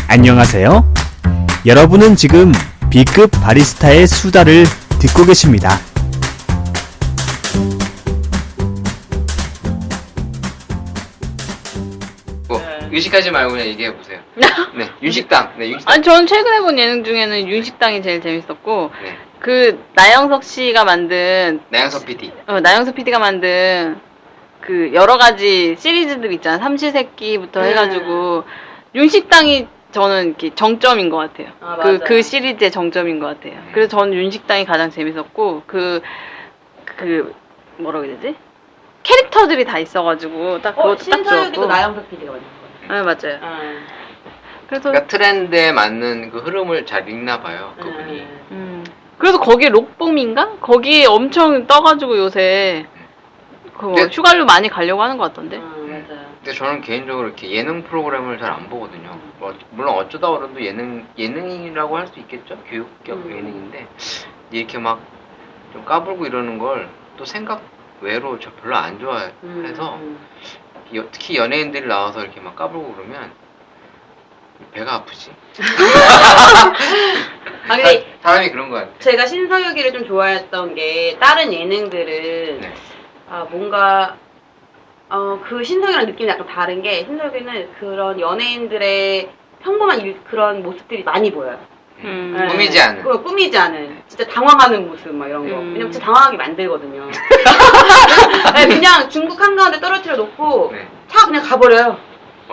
안녕하세요. 여러분은 지금 B급 바리스타의 수다를 듣고 계십니다. 의식하지 말고 그냥 얘기해 보세요. 네, 윤식당. 네, 윤식당. 아니, 전 최근에 본 예능 중에는 윤식당이 제일 재밌었고, 네, 그, 나영석 씨가 만든, 나영석 PD. 나영석 PD가 만든, 그, 여러 가지 시리즈들 있잖아. 삼시세끼부터 해가지고, 윤식당이 저는 이렇게 정점인 것 같아요. 아, 그 맞아요. 그 시리즈의 정점인 것 같아요. 그래서 저는 윤식당이 가장 재밌었고, 뭐라고 해야 되지? 캐릭터들이 다 있어가지고, 딱 그것도 딱 신서유기도 좋았고. 나영석 PD가 만든 거. 네, 맞아요. 그래서, 그러니까 트렌드에 맞는 그 흐름을 잘 읽나 봐요, 그분이. 그래서 거기 록봄인가? 거기에 엄청 떠가지고 요새 그 네. 휴가를 많이 가려고 하는 것 같던데. 맞아요. 근데 저는 개인적으로 이렇게 예능 프로그램을 잘 안 보거든요. 뭐, 물론 어쩌다 그래도 예능이라고 할 수 있겠죠? 교육적 예능인데 이렇게 막 좀 까불고 이러는 걸 또 생각 외로 저 별로 안 좋아해서 특히 연예인들이 나와서 이렇게 막 까불고 그러면 배가 아프지. 아, 근데 사람이 그런 것 같아. 제가 신서유기를 좀 좋아했던 게 다른 예능들은 네. 뭔가 그 신서유기랑 느낌이 약간 다른 게 신서유기는 그런 연예인들의 평범한 그런 모습들이 많이 보여요. 네. 꾸미지 않은. 그거 꾸미지 않은 진짜 당황하는 모습 막 이런 거. 왜냐면 진짜 당황하게 만들거든요. 네, 그냥 중국 한가운데 떨어뜨려 놓고 네. 차 그냥 가버려요.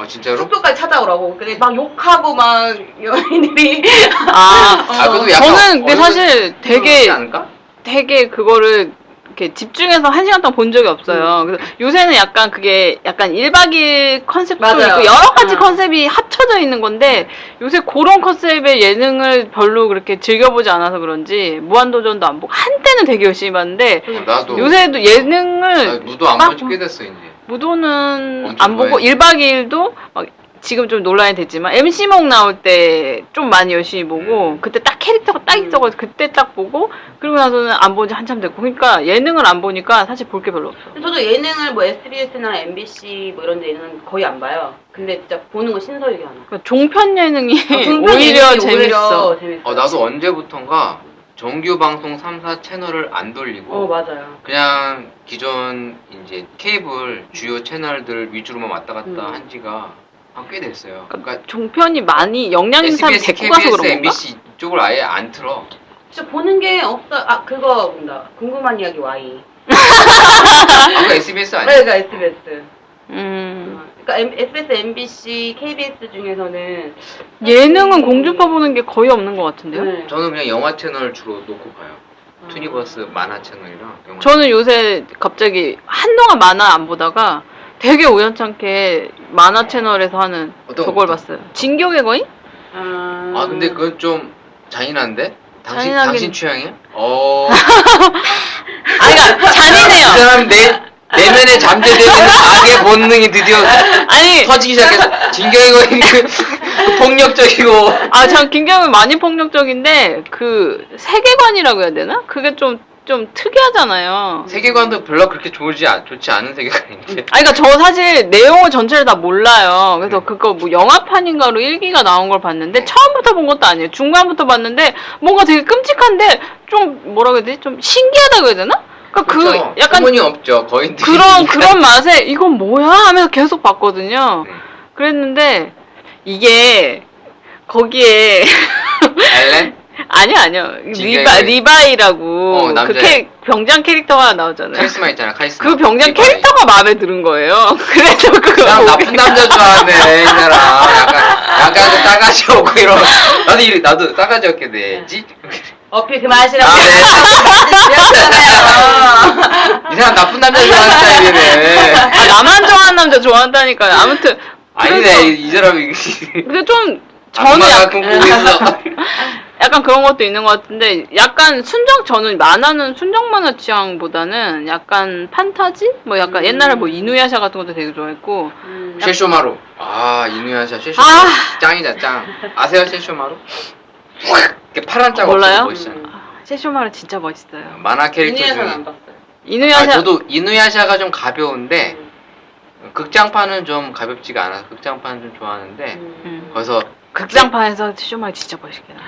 진짜로? 숙소까지 찾아오라고. 근데 막 욕하고 막 연예인들이 그것도 약간 저는 근데 사실 그러지 않을까? 되게 그거를 이렇게 집중해서 1시간 동안 본 적이 없어요. 그래서 요새는 약간 그게 약간 1박 2일 컨셉도 맞아요. 있고 여러 가지 응. 컨셉이 합쳐져 있는 건데 요새 그런 컨셉의 예능을 별로 그렇게 즐겨보지 않아서 그런지 무한도전도 안 보고 한때는 되게 열심히 봤는데 나도 요새도 예능을 무도 안 막 보지 꽤 됐어 이제. 무도는 엄청 안 보고 좋아해. 1박 2일도 막 지금 좀 논란이 됐지만 MC몽 나올 때 좀 많이 열심히 보고 그때 딱 캐릭터가 딱 있어가지고 그때 딱 보고 그러고 나서는 안 본 지 한참 됐고 그러니까 예능을 안 보니까 사실 볼 게 별로 없어. 저도 예능을 뭐 SBS나 MBC 뭐 이런 데 예능은 거의 안 봐요. 근데 진짜 보는 거 신서유기 하나. 그러니까 종편 예능이 종편 오히려 예능이 재밌어. 오히려 재밌어요. 나도 언제부턴가 정규 방송 3사 채널을 안 돌리고 맞아요. 그냥 기존 이제 케이블 주요 채널들 위주로만 왔다 갔다 한 지가 꽤 됐어요. 그러니까 종편이 많이 영양 있는 사람 SBS, 데리고 가서 KBS, 그런 건가? MBC 이쪽을 아예 안 틀어. 진짜 보는 게 없어. 그거 본다. 궁금한 이야기 Y. 그거 SBS 아니야? 네, 그러니까 SBS. 음. 그러니까 SBS, MBC, KBS 중에서는 예능은 공중파 보는 게 거의 없는 것 같은데요? 네. 저는 그냥 영화 채널 주로 놓고 봐요. 투니버스 만화 채널이랑 영화 저는 요새 갑자기 한동안 만화 안 보다가 되게 우연찮게 만화 채널에서 하는 어떤 저걸 거? 봤어요. 진격의 거인? 근데 그건 좀 잔인한데? 잔인하긴- 당신 취향이야? 그러니까 잔인해요. 그 사람 내면에 잠재되어 있는 악의 본능이 드디어 아니, 터지기 시작했어. 진격의 거인 그 폭력적이고. 전 김경은 많이 폭력적인데 그 세계관이라고 해야 되나? 그게 좀 특이하잖아요. 세계관도 별로 그렇게 좋지 않은 세계관인데. 그러니까 저 사실 내용을 전체를 다 몰라요. 그래서 그거 뭐 영화판인가로 1기가 나온 걸 봤는데 처음부터 본 것도 아니에요. 중간부터 봤는데 뭔가 되게 끔찍한데 좀 뭐라고 해야 되지? 좀 신기하다고 해야 되나? 그러니까 그렇죠. 그 약간 소문이 없죠. 거인들이. 그런 맛에 이건 뭐야 하면서 계속 봤거든요. 그랬는데 이게 거기에 엘렌? 아니요. 진격의 리바이라고 남자. 그 병장 캐릭터가 나오잖아요. 카리스마 있잖아. 카리스마. 그 병장 리바이. 캐릭터가 마음에 드는 거예요. 그래서 그 그거 사람 나쁜 보게 남자 좋아하네, 이 사람. 약간 그 싸가지 없고 이런. 나도 싸가지 없게 되지. 어필 그만하시라고. 이 사람 나쁜 남자 좋아하는 스타일이네. 나만 좋아하는 남자 좋아한다니까요. 아무튼 아니네, 그래서 이 사람이. 근데 좀 저는 악마가 꿈꾸고 있어. 약간 그런 것도 있는 것 같은데 약간 저는 만화는 순정 만화 취향보다는 약간 판타지? 뭐 약간 옛날에 뭐 이누야샤 같은 것도 되게 좋아했고 쉐쇼마루. 이누야샤 쉐쇼마루. 짱이다, 짱. 아세요, 쉐쇼마루? 이렇게 파란 짱 몰라요? 없어서 멋있잖아. 세쇼마루 진짜 멋있어요. 만화 캐릭터 인이야사는 중에. 안 봤어요. 이누야샤 저도 이누야샤가 좀 가벼운데 극장판은 좀 가볍지가 않아서 극장판은 좀 좋아하는데 거기서 극장판에서 세쇼마루 진짜 멋있게 나.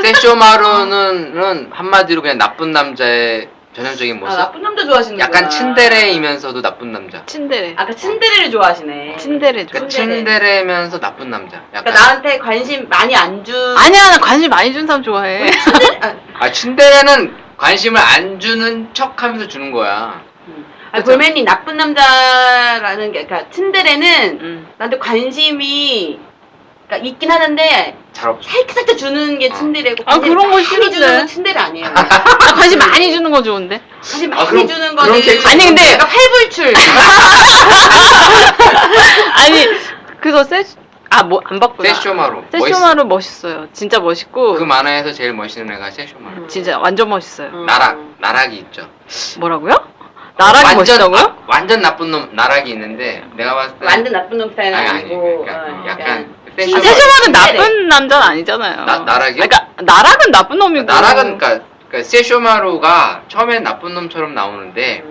세쇼마루는 한마디로 그냥 나쁜 남자의 전형적인 모습. 나쁜 남자 좋아하시는 약간 친데레이면서도 나쁜 남자. 친데레. 아까 친데레를 좋아하시네. 친데레 좋아. 그러니까 친데레면서 나쁜 남자. 약간 그러니까 나한테 관심 많이 안 준. 아니야, 나 관심 많이 준 사람 좋아해. 친데레는 관심을 안 주는 척하면서 주는 거야. 볼맨이 나쁜 남자라는 게, 그러니까 친데레는 나한테 관심이 그러니까 있긴 하는데 잘 없어. 살짝 주는 게 친데레고. 아, 그런 거 많이 싫은데. 주는 건 친데레 아니에요. 나 관심 많이 주는 거 좋은데. 관심 많이 그럼 주는 그런 거는. 캐릭터 아니, 근데- 약간 팔불출. 아니, 그거 뭐, 안 봤구나. 세쇼마루. 세쇼마루 멋있어요. 진짜 멋있고. 그 만화에서 제일 멋있는 애가 세쇼마루. 진짜 완전 멋있어요. 나락이 있죠. 뭐라고요? 나락이 멋있다고요? 완전 나쁜 놈 나락이 있는데 내가 봤을 때 완전 나쁜 놈 스타일은 아니, 아니고. 그러니까 약간 아, 세쇼마루는 친데레. 나쁜 남자는 아니잖아요. 나락이요? 그러니까 나락은 나쁜 놈이고. 나락은 그러니까 세쇼마루가 처음엔 나쁜 놈처럼 나오는데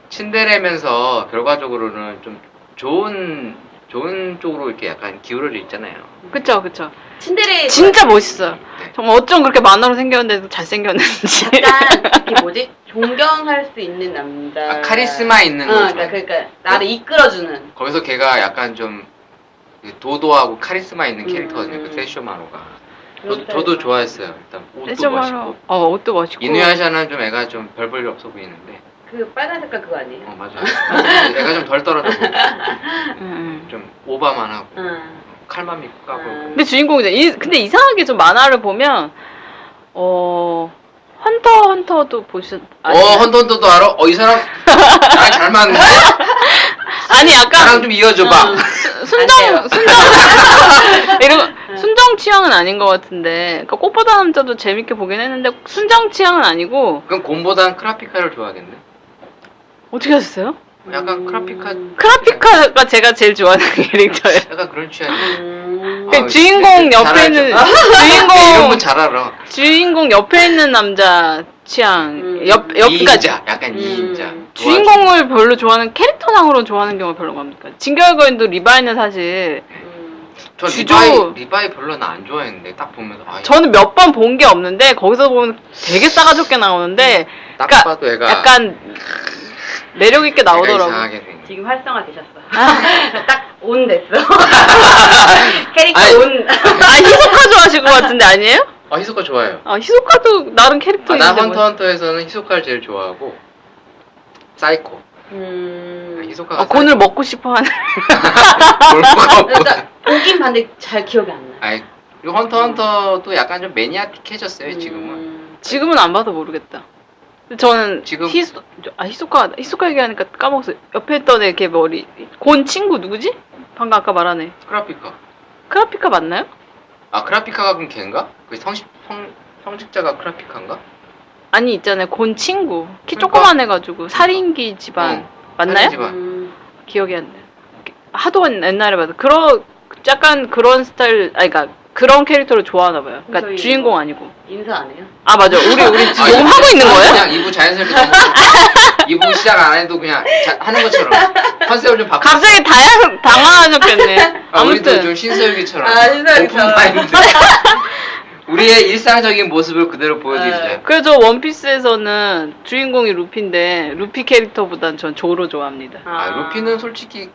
친데레면서 결과적으로는 좀 좋은 쪽으로 이렇게 약간 기울어져 있잖아요. 그쵸, 그쵸. 친데레. 진짜 멋있어요. 네. 정말 어쩜 그렇게 만화로 생겼는데도 잘생겼는지. 약간 이게 뭐지? 존경할 수 있는 남자. 카리스마 있는 거죠. 그러니까 나를 이끌어주는. 거기서 걔가 약간 좀 도도하고 카리스마 있는 캐릭터거든요. 그 세쇼마루가. 저도 좋아했어요. 일단 옷도 세쇼마루. 멋있고. 옷도 멋있고. 이누야샤는 좀 애가 좀 별볼일 없어 보이는데. 그 빨간 색깔 그거 아니에요? 맞아요. 애가 좀 덜 떨어져 보여. 좀 오바만 하고 칼만 믿고 까고. 근데 주인공이죠. 근데 이상하게 좀 만화를 보면 헌터도 헌터도 알아? 이 사람 나랑 잘 맞는데? 아니 약간 나랑 좀 이어줘봐. 순정 이런 순정 취향은 아닌 것 같은데. 그러니까 꽃보다 남자도 재밌게 보긴 했는데 순정 취향은 아니고. 그럼 곰보단 크라피카를 좋아하겠네. 어떻게 하셨어요? 약간 크라피카가 제가 제일 좋아하는 캐릭터예요. 약간 그런 취향이에요. 그 주인공 옆에 있는 이런 거 잘 알아. 주인공 옆에 있는 남자 취향. 그러니까 2인자, 약간 2인자. 주인공을 별로 좋아하는 캐릭터상으로 좋아하는 경우가 별로 없습니까? 진격의 거인도 리바이는 사실 저 주조- 리바이 별로 나 안 좋아했는데 딱 보면서 저는 몇 번 본 게 없는데 거기서 보면 되게 싸가지 없게 나오는데 딱 그러니까 봐도 애가 약간 매력 있게 애가 나오더라고. 이상하게 생긴. 지금 활성화 되셨어. 딱 온 됐어. 캐릭터 아니, 온. 히소카 좋아하실 것 같은데 아니에요? 히소카 좋아요. 히소카도 나름 캐릭터 나 있는데 헌터헌터에서는 히소카를 제일 좋아하고 사이코. 히소카가 곤을 먹고 싶어하는. 그러니까 보긴 봤는데 잘 기억이 안 나. 아이, 이 헌터헌터도 약간 좀 매니아틱해졌어요 지금은. 지금은 안 봐도 모르겠다. 근데 저는 지금- 히소카 얘기하니까 까먹었어요. 옆에 있던 애 걔 머리 곤 친구 누구지? 방금 아까 말한 애. 크라피카. 크라피카 맞나요? 크라피카가 그럼 걔인가? 그 성직자가 크라피카인가? 아니 있잖아요. 곤 친구 키 그러니까. 조그만 해가지고 살인기 집안 맞나요? 살인 집안. 기억이 안 나. 하도 옛날에 봐도 약간 그런 스타일 그러니까 그런 캐릭터를 좋아하나 봐요. 그러니까 저희 주인공 이거 아니고. 인사 안 해요? 아 맞아. 우리 지금 이거 하고 있는 거예요? 그냥 2부 자연스럽게 2부 시작 안 해도 그냥 하는 것처럼 컨셉을 좀 바꿔. 갑자기 당황하셨겠네. 우리도 아무튼 좀 신서유기처럼 신서유기처럼. 오픈 마인드. 우리의 일상적인 모습을 그대로 보여드리자. 그래서 원피스에서는 주인공이 루피인데 루피 캐릭터보단 전 조로 좋아합니다. 루피는 솔직히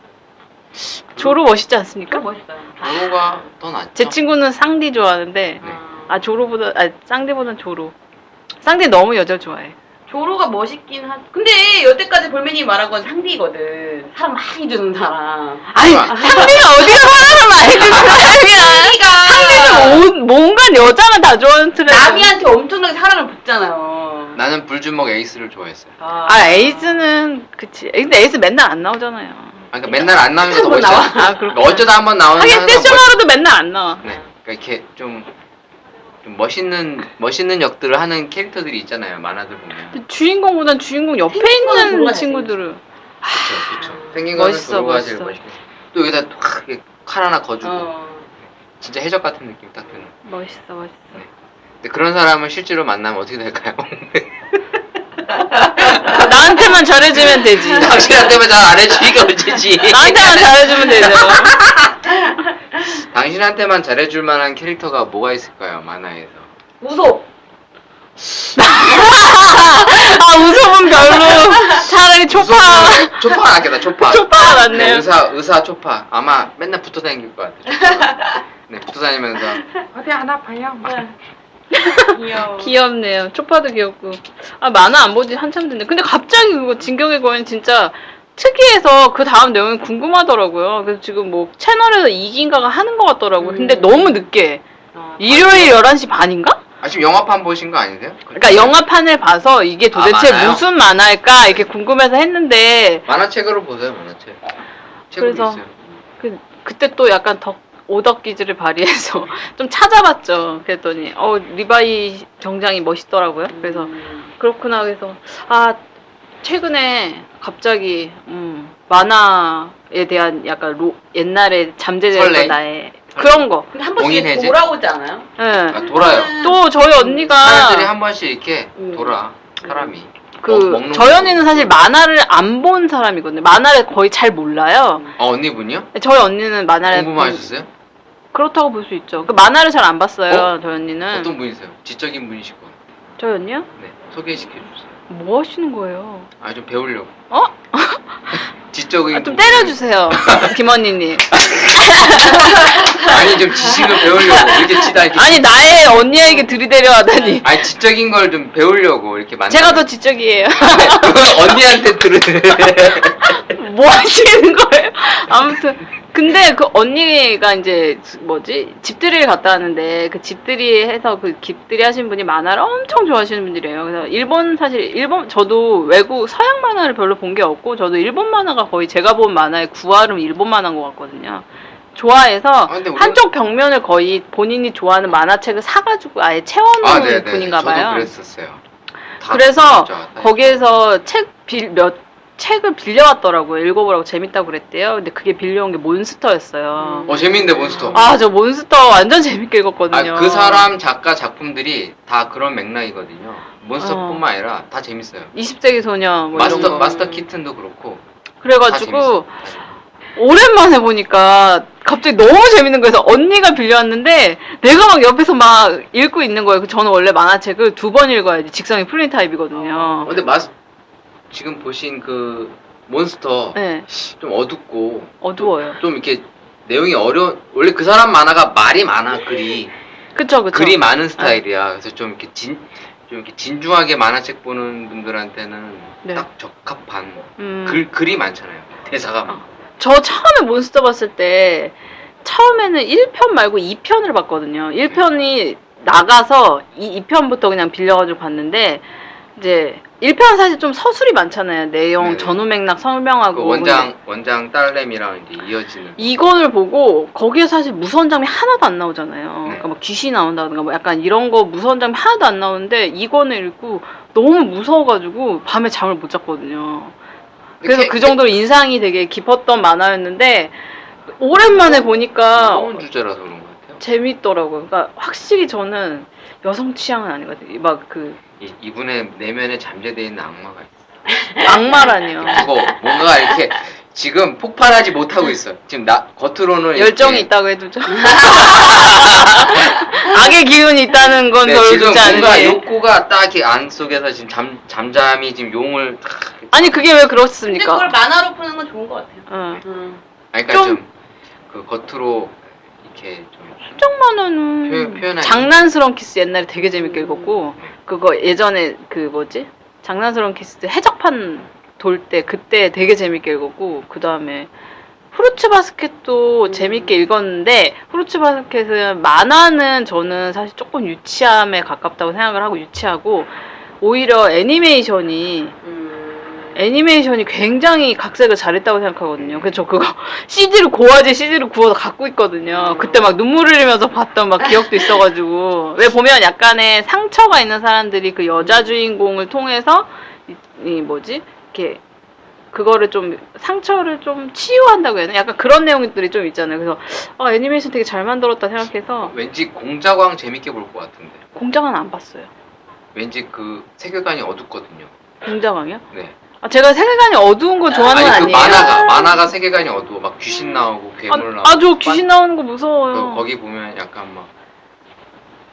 조로 멋있지 않습니까? 멋있어요. 조로가 더 낫죠. 제 친구는 쌍디 좋아하는데 쌍디보단 조로. 쌍디 너무 여자 좋아해. 조로가 멋있긴 하. 근데 여태까지 볼맨이 말한 건 상디거든. 사람 많이 주는 사람. 아니 상디가 어디가 사람을 많이 주는 사람이야. 상디는 뭔가 여자는 다 좋아하는 트레. 나비한테 엄청나게 사랑을 받잖아요. 나는 불주먹 에이스를 좋아했어요. 에이스는 그치. 근데 에이스 맨날 안 나오잖아요. 그러니까 맨날 안 나오는 게더 한번 멋있어. 나와? 그렇구나. 어쩌다 한번 나오는 하긴 사람은 세션하루도 맨날 안 나와. 네, 그러니까 이렇게 좀 멋있는 역들을 하는 캐릭터들이 있잖아요. 만화들 보면. 근데 주인공보단 주인공 옆에 생긴 거는 있는 조로가 친구들은 그렇죠. 생긴 거는 멋있어, 조로가 제일 멋있어. 멋있고 또 여기다 확 이렇게 칼 하나 거주고 진짜 해적 같은 느낌 딱 드는. 멋있어. 근데 그런 사람을 실제로 만나면 어떻게 될까요? 나한테만 잘해주면 되지. 당신한테만 잘 안 해주니까 문제지. 나한테만 잘해주면 되죠. 당신한테만 잘해줄 만한 캐릭터가 뭐가 있을까요, 만화에서? 우소. 아, 우섭은 별로. 차라리 초파. 초파가 낫겠다, 초파. 초파가 낫네요. 네, 의사 초파. 아마 맨날 붙어 다닐 것 같아요. 초파. 네, 붙어 다니면서 어디 안 아파요? 막. 귀여워. 귀엽네요. 초파도 귀엽고. 아, 만화 안 보지 한참 됐는데. 근데 갑자기 그거 진격의 거인 진짜 특이해서 그 다음 내용이 궁금하더라고요. 그래서 지금 뭐 채널에서 2기인가가 하는 것 같더라고요. 근데 너무 늦게. 일요일 11시 반인가? 아, 지금 영화판 보신 거 아니세요? 그러니까 영화판을 봐서 이게 도대체 만화요? 무슨 만화일까 이렇게 궁금해서 했는데 만화책으로 보세요, 만화책. 책으로 그래서 있어요. 그때 또 약간 오덕기질을 발휘해서 좀 찾아봤죠. 그랬더니 리바이 정장이 멋있더라고요. 그래서 그렇구나. 그래서 최근에 갑자기 만화에 대한 약간 옛날에 잠재된 설레임? 나의 그런 거. 근데 한 번씩 공인해제? 돌아오지 않아요? 예. 아, 돌아요. 또 저희 언니가 사람들이 한 번씩 이렇게 돌아, 사람이. 그 저희 언니는 사실 만화를 안 본 사람이거든요. 만화를 거의 잘 몰라요. 언니분이요? 저희 언니는 만화를 공부만 하셨어요? 그렇다고 볼 수 있죠. 그 만화를 잘 안 봤어요. 저희 언니는. 어떤 분이세요? 지적인 분이시고. 저희 언니요? 네, 소개시켜주세요. 뭐 하시는 거예요? 좀 배우려고. 어? 지적인 좀 부분. 때려주세요. 김 언니님. 아니, 좀 지식을 배우려고. 이렇게 치다 이렇게. 아니 나의 언니에게 들이대려 하다니. 아니, 지적인 걸 좀 배우려고 이렇게 만나. 제가 더 지적이에요. 그건 언니한테 뭐 하시는 거예요? 아무튼 근데 그 언니가 이제 집들이를 갔다 왔는데 그 집들이 해서 그 집들이 하신 분이 만화를 엄청 좋아하시는 분들이에요. 그래서 사실 저도 외국 서양 만화를 별로 본 게 없고 저도 일본 만화가 거의 제가 본 만화의 9할은 일본 만화인 것 같거든요. 좋아해서 근데 우리가- 한쪽 벽면을 거의 본인이 좋아하는 만화책을 사가지고 아예 채워놓은 분인가 봐요. 저도 그랬었어요. 그래서 진짜 다 거기에서 책을 빌려왔더라고요. 읽어보라고 재밌다고 그랬대요. 근데 그게 빌려온 게 몬스터였어요. 재밌는데, 몬스터. 저 몬스터 완전 재밌게 읽었거든요. 그 사람 작가 작품들이 다 그런 맥락이거든요. 몬스터뿐만 아니라 다 재밌어요. 20세기 소녀 뭐 이런 거. 마스터 키튼도 그렇고. 다 그래가지고 재밌어요. 오랜만에 보니까 갑자기 너무 재밌는 거여서 언니가 빌려왔는데 내가 막 옆에서 막 읽고 있는 거예요. 저는 원래 만화책을 2번 읽어야지 직성이 풀린 타입이거든요. 근데 지금 보신 그 몬스터 네, 좀 어둡고 어두워요. 좀 이렇게 내용이 원래 그 사람 만화가 말이 많아. 그쵸. 글이 많은 스타일이야. 그래서 좀 이렇게 진중하게 만화책 보는 분들한테는 네. 딱 적합한 글이 많잖아요. 대사가 많고. 저 처음에 몬스터 봤을 때 처음에는 1편 말고 2편을 봤거든요. 1편이 나가서 2편부터 그냥 빌려가지고 봤는데 이제 1편은 사실 좀 서술이 많잖아요. 내용, 네네. 전후 맥락 설명하고 그 원장 딸내미랑 이제 이어지는. 이건을 보고 거기에 사실 무서운 장면이 하나도 안 나오잖아요. 네. 그러니까 뭐 귀신이 나온다든가 뭐 약간 이런 거 무서운 장면 하나도 안 나오는데 이건을 읽고 너무 무서워가지고 밤에 잠을 못 잤거든요. 그래서 그 정도로 인상이 되게 깊었던 만화였는데 오랜만에 보니까 무서운 주제라서 그런 것 같아요. 재밌더라고요. 그러니까 확실히 저는 여성 취향은 아니거든요. 막 이분의 내면에 잠재되어 있는 악마가 있어. 악마라니요. 뭔가 이렇게 지금 폭발하지 못하고 있어. 지금 겉으로는 열정이 이렇게 있다고 해두죠. 악의 기운이 있다는 건 별로 지금 좋지 뭔가 않은데. 욕구가 딱 이렇게 안 속에서 지금 잠잠히 지금 용을 아니 그게 왜 근데 그렇습니까? 그걸 만화로 푸는 건 좋은 것 같아요. 그러니까 좀- 좀 그 겉으로 이렇게 좀 수정 만화는 표현하기. 장난스러운 키스 옛날에 되게 재밌게 읽었고 그거 예전에 장난스러운 키스 해적판 돌 때 그때 되게 재밌게 읽었고 그 다음에 후르츠 바스켓도 재밌게 읽었는데 후르츠 바스켓은 만화는 저는 사실 조금 유치함에 가깝다고 생각을 하고 유치하고 오히려 애니메이션이 굉장히 각색을 잘했다고 생각하거든요. 그래서 저 그거 CD를 구워서 갖고 있거든요. 그때 막 눈물 흘리면서 봤던 막 기억도 있어가지고. 왜 보면 약간의 상처가 있는 사람들이 그 여자 주인공을 통해서 이렇게 그거를 좀 상처를 좀 치유한다고 해야 되나? 약간 그런 내용들이 좀 있잖아요. 그래서 애니메이션 되게 잘 만들었다 생각해서 왠지 공자광 재밌게 볼 것 같은데. 공장은 안 봤어요. 왠지 그 세계관이 어둡거든요. 공장왕이요? 네. 아, 제가 세계관이 어두운 거 좋아하는 건 아니 그 아니에요. 만화가 세계관이 어두워. 막 귀신 나오고 괴물 나오고. 저 귀신 나오는 거 무서워요. 거기 보면 약간 막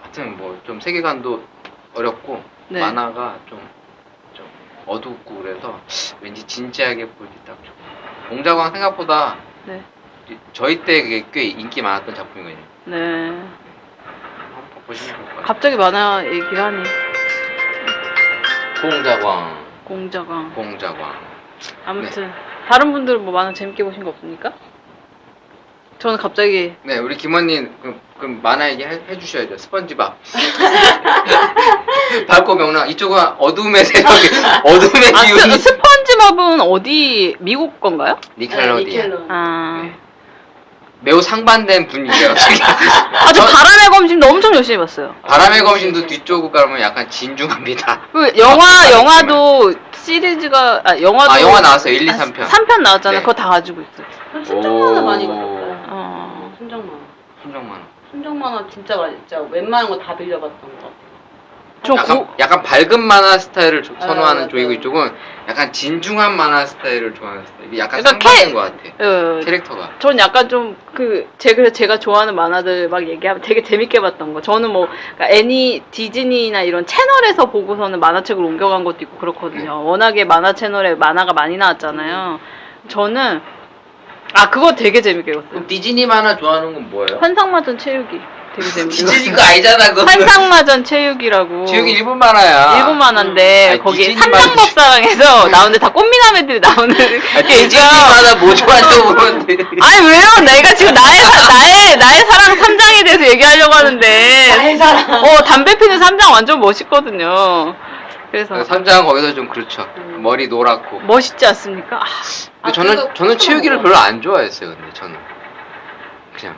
하여튼 뭐 좀 세계관도 어렵고 네. 만화가 좀 어둡고 그래서 왠지 진지하게 보기 딱 좋고. 공자광 생각보다 네. 저희 때 그게 꽤 인기 많았던 작품이거든요. 네. 한번 보시면 좋을 것 같아요. 갑자기 만화 얘기를 하니. 공자광. 아무튼 다른 분들은 뭐 만화 재밌게 보신 거 없습니까? 저는 갑자기 네, 우리 김원님 그럼 만화 얘기 해주셔야죠. 스펀지밥. 밝고 명랑. 이쪽은 어둠의 세력이 어둠의 기운이. 스펀지밥은 어디 미국 건가요? 니켈로디언. 아. 네. 매우 상반된 분위기예요. 저 바람의 검심도 엄청 열심히 봤어요. 바람의 검신도 뒤쪽으로 가면 약간 진중합니다. 그 영화도 시리즈가 영화도 영화 나왔어요. 1, 2, 3편. 3편 나왔잖아요. 네. 그거 다 가지고 있어요. 순정 만화 많이 봤었어요. 순정 만화. 순정만. 순정 만화 진짜 웬만한 거 다 빌려봤던 것 같아요. 약간 밝은 만화 스타일을 선호하는 맞아요. 쪽이고 이쪽은 약간 진중한 만화 스타일을 좋아하는 스타일. 이게 약간 그러니까 상반된 것 같아. 캐릭터가. 전 약간 좀 제가 좋아하는 만화들 막 얘기하면 되게 재밌게 봤던 거. 저는 뭐 그러니까 디즈니나 이런 채널에서 보고서는 만화책을 옮겨간 것도 있고 그렇거든요. 워낙에 만화 채널에 만화가 많이 나왔잖아요. 저는 그거 되게 재밌게 봤어요. 그럼 디즈니 만화 좋아하는 건 뭐예요? 환상마전 채우기. 되게 재밌게 디즈니 거 봤어요. 아니잖아 그거. 환상마전 채우기라고. 지우기 일본 만화야. 일본 만화인데 아니, 거기 디즈니 삼장법사랑에서 나오는데 다 꽃미남 애들이 나오는 게 디즈니 있죠. 만화 뭐 좋아한다고 그러는데. 아니 왜요? 내가 지금 나의 사랑 삼장에 대해서 얘기하려고 하는데. 나의 사랑. 담배 피는 삼장 완전 멋있거든요. 그래서 삼장은 거기서 좀 그렇죠. 머리 노랗고. 멋있지 않습니까? 근데 저는 채우기를 별로 안 좋아했어요. 근데 저는 그냥.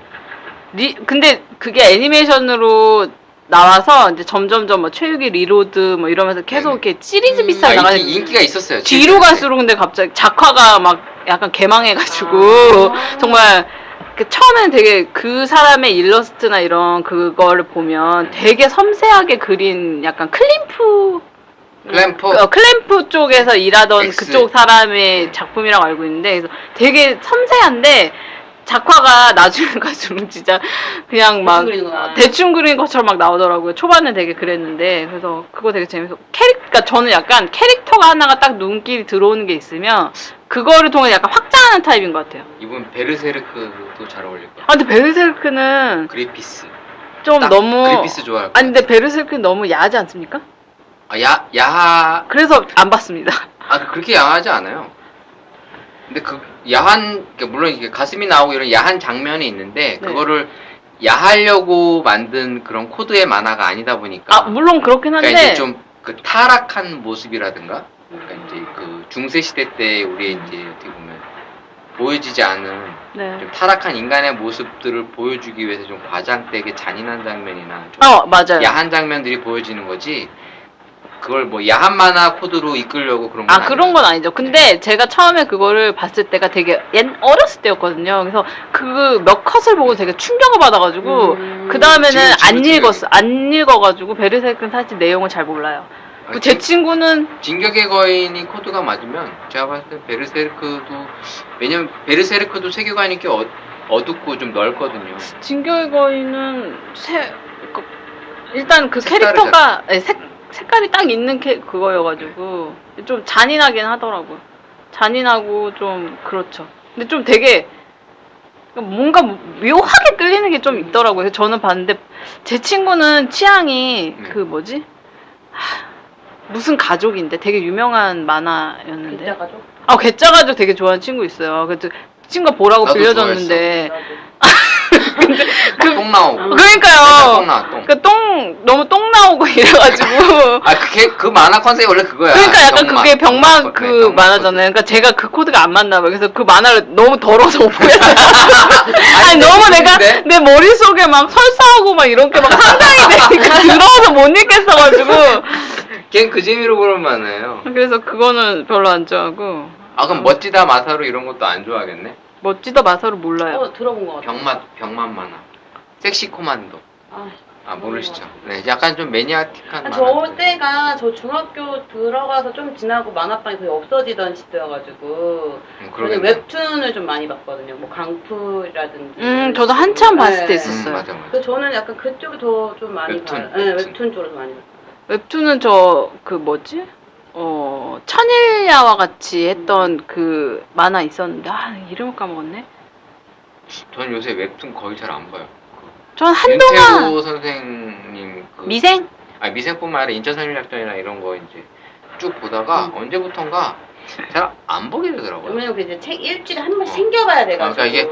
근데 그게 애니메이션으로 나와서 이제 점점점 뭐 최유기 리로드 뭐 이러면서 계속 이렇게 시리즈 비슷하게 나가는 인기가 있었어요. 뒤로 갈수록 근데 갑자기 작화가 막 약간 개망해가지고 정말 처음에는 되게 그 사람의 일러스트나 이런 그거를 보면 되게 섬세하게 그린 약간 클램프 쪽에서 일하던 X. 그쪽 사람의 작품이라고 알고 있는데 그래서 되게 섬세한데 작화가 나중에 갈수록 진짜 그냥 막 대충 그리는 것처럼 막 나오더라고요. 초반에 되게 그랬는데 그래서 그거 되게 재밌어. 그러니까 저는 약간 캐릭터가 하나가 딱 눈길이 들어오는 게 있으면 그거를 통해 약간 확장하는 타입인 것 같아요. 이분 베르세르크도 잘 어울릴 거야. 근데 베르세르크는 그리피스. 좀 너무 그리피스 좋아할 거야. 아니 근데 베르세르크는 너무 야하지 않습니까? 야하. 그래서 안 봤습니다. 그렇게 야하지 않아요. 근데 그러니까 물론 이게 가슴이 나오고 이런 야한 장면이 있는데 네. 그거를 야하려고 만든 그런 코드의 만화가 아니다 보니까. 물론 그렇긴 한데. 그러니까 이제 좀 그 타락한 모습이라든가, 그러니까 이제 그 중세 시대 때 우리의 이제 어떻게 보면 보여지지 않은 네. 좀 타락한 인간의 모습들을 보여주기 위해서 좀 과장되게 잔인한 장면이나 좀 맞아요. 야한 장면들이 보여지는 거지. 그걸 뭐 야한 만화 코드로 이끌려고 그런 건 그런 건 아니죠. 근데 제가 처음에 그거를 봤을 때가 되게 어렸을 때였거든요. 그래서 그 몇 컷을 보고 되게 충격을 받아가지고 그 다음에는 안 읽어가지고 베르세르크는 사실 내용을 잘 몰라요. 제 친구는 진격의 거인이 코드가 맞으면 제가 봤을 때 베르세르크도, 왜냐면 베르세르크도 세계관이 꽤 어둡고 좀 넓거든요. 진격의 거인은 일단 그 캐릭터가 색깔이 딱 있는 그거여가지고 좀 잔인하긴 하더라고요. 잔인하고 좀 그렇죠. 근데 좀 되게 뭔가 묘하게 끌리는 게 좀 있더라고요. 그래서 저는 봤는데 제 친구는 취향이 그 뭐지? 무슨 가족인데 되게 유명한 만화였는데. 괴짜가족? 괴짜가족 되게 좋아하는 친구 있어요. 그래서 친구가 보라고 나도 빌려줬는데. 근데 똥 나오고. 그러니까요. 너무 똥 나오고 이래가지고. 그 만화 컨셉이 원래 그거야. 그러니까 약간 그게 병맛 만화잖아요. 그러니까 제가 그 코드가 안 맞나 봐요. 그래서 그 만화를 너무 더러워서 못 보겠어요. 아니 너무 내 머릿속에 막 설사하고 막 이런 게 막 상상이 되니까 더러워서 못 읽겠어가지고. 걘 그 재미로 그런 만화예요. 그래서 그거는 별로 안 좋아하고. 그럼 멋지다 마사루 이런 것도 안 좋아하겠네? 멋지다 마사루 몰라요. 들어본 것 같아요. 병맛 만화. 섹시 코만도. 아, 모르시죠? 네, 약간 좀 매니아틱한 저 만화. 때가 저 중학교 들어가서 좀 지나고 만화방이 거의 없어지던 시대여가지고 저는 그러겠네요. 웹툰을 좀 많이 봤거든요. 뭐 강풀이라든지. 저도 한참 봤을 때 네. 있었어요. 맞아, 맞아. 그래서 저는 약간 그쪽이 더 좀 많이 웹툰, 봐요. 네, 웹툰. 웹툰 쪽으로 많이 봤어요. 웹툰은 저 그 뭐지? 천일야와 같이 했던 그 만화 있었는데 이름을 까먹었네. 전 요새 웹툰 거의 잘 안 봐요. 전 한동안 윤태호 선생님 그 미생? 미생뿐만 아니라 인천 상륙작전이나 이런 거 이제 쭉 보다가 언제부턴가 잘 안 보게 되더라고요. 왜냐면 그 이제 책 일주일에 한 번씩 챙겨봐야 돼가지고. 그러니까 이게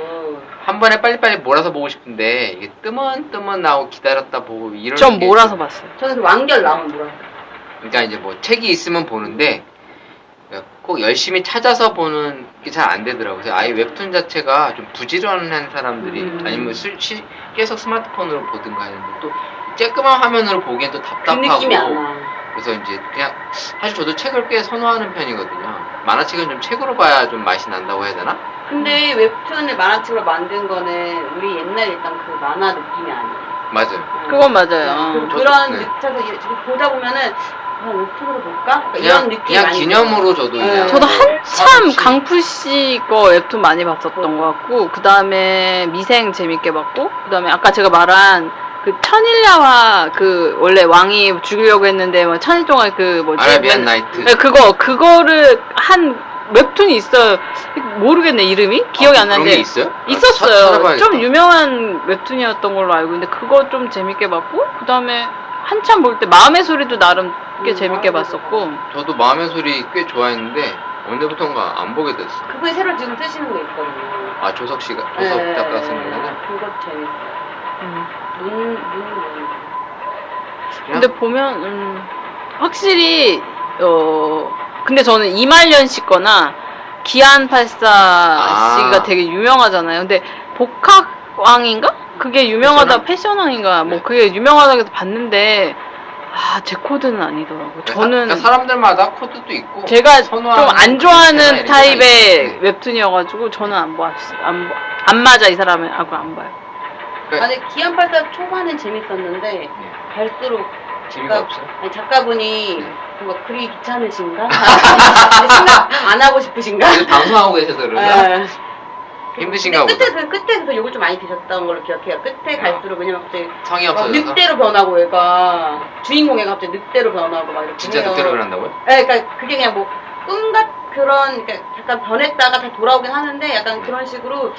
한 번에 빨리빨리 몰아서 보고 싶은데 이게 뜨문뜨문 나오고 기다렸다 보고 이런 전 게 몰아서 봤어요. 저는 그 완결 나오면 몰아요. 그러니까 이제 뭐 책이 있으면 보는데 꼭 열심히 찾아서 보는 게 잘 안 되더라고요. 그래서 아예 웹툰 자체가 좀 부지런한 사람들이 아니면 계속 스마트폰으로 보든가 하는데 또 쬐끄만 화면으로 보기엔 또 그 답답하고 느낌이 안 나. 그래서 이제 그냥 사실 저도 책을 꽤 선호하는 편이거든요. 만화책은 좀 책으로 봐야 좀 맛이 난다고 해야 되나? 근데 웹툰을 만화책으로 만든 거는 우리 옛날에 있던 그 만화 느낌이 아니에요. 맞아요. 그건 맞아요. 그- 저도- 그런 네. 느낌에서 보다 보면은 웹툰으로 볼까? 그러니까 이런 느낌이 그냥 많이 기념으로 들어요. 저도 네. 그냥 저도 한참 그렇지. 강풀 씨 거 웹툰 많이 봤었던 것 같고, 그 다음에 미생 재밌게 봤고, 그 다음에 아까 제가 말한 그 천일야와 그 원래 왕이 죽이려고 했는데 뭐 천일 동안 그 뭐지? 아라비안 나이트. 네, 그거를 한 웹툰이 있어요. 모르겠네 이름이 기억이 안 그런 나는데 게 있어요? 있었어요. 찾아봐야겠다. 좀 유명한 웹툰이었던 걸로 알고 있는데 그거 좀 재밌게 봤고, 그 다음에 한참 볼 때 마음의 소리도 나름 꽤 재밌게 봤었고. 저도 마음의 소리 꽤 좋아했는데 언제부턴가 안 보게 됐어. 그거에 새로 지금 쓰시는 거 있거든요. 아 조석 작가 쓰는 거는 그거 재밌어요. 음. 눈. 근데 보면 확실히 근데 저는 이말년 씨 거나 기안84 씨가 되게 유명하잖아요. 근데 복학왕인가? 그게 유명하다, 패션왕인가? 뭐 네. 그게 유명하다고 해서 봤는데 제 코드는 아니더라고요. 저는 그러니까 사람들마다 코드도 있고 제가 좀 선호하는 안 그런 좋아하는 테마 이런 게 타입의 있어요. 네. 웹툰이어가지고 저는 안 맞아 이 사람하고 안 봐요. 그러니까 아니 기안84 초반엔 재밌었는데 갈수록 재미가 없어요. 아니, 작가분이 네. 뭔가 그리 귀찮으신가? 생각 안 하고 싶으신가? 그래서 방송하고 계셔서 그런가? 네. 힘드신가 근데 보다. 끝에 그래서 욕을 좀 많이 드셨던 걸로 기억해요. 끝에 갈수록 왜냐면 갑자기 성이 막 없어져서 늑대로 변하고 얘가 주인공이 갑자기 늑대로 변하고 막 이렇게 진짜 해요. 늑대로 변한다고요? 네, 그러니까 그게 그냥 뭐 꿈같 그런 그러니까 약간 변했다가 다시 돌아오긴 하는데 약간 그런 식으로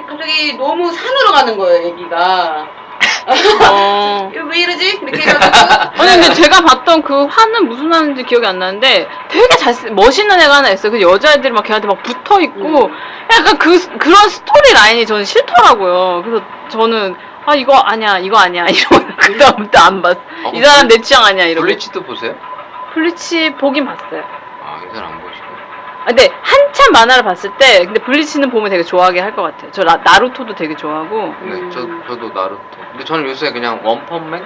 갑자기 너무 산으로 가는 거예요, 얘기가. 이거 왜 이러지? 이렇게 해가지고. 아니 근데 제가 봤던 그 화는 무슨 화인지 기억이 안 나는데 되게 멋있는 애가 하나 있어요. 그 여자애들이 막 걔한테 막 붙어 있고 약간 그런 스토리 라인이 저는 싫더라고요. 그래서 저는 이거 아니야 이러면 그 다음부터 안 봤어. 이 사람 내 취향 아니야 이러고. 블리치도 보세요? 블리치 보긴 봤어요. 이 사람 안 보시고. 근데 한참 만화를 봤을 때 근데 블리치는 보면 되게 좋아하게 할 것 같아요. 저 나루토도 되게 좋아하고. 네, 저도 나루토. 근데 저는 요새 그냥 원펀맨?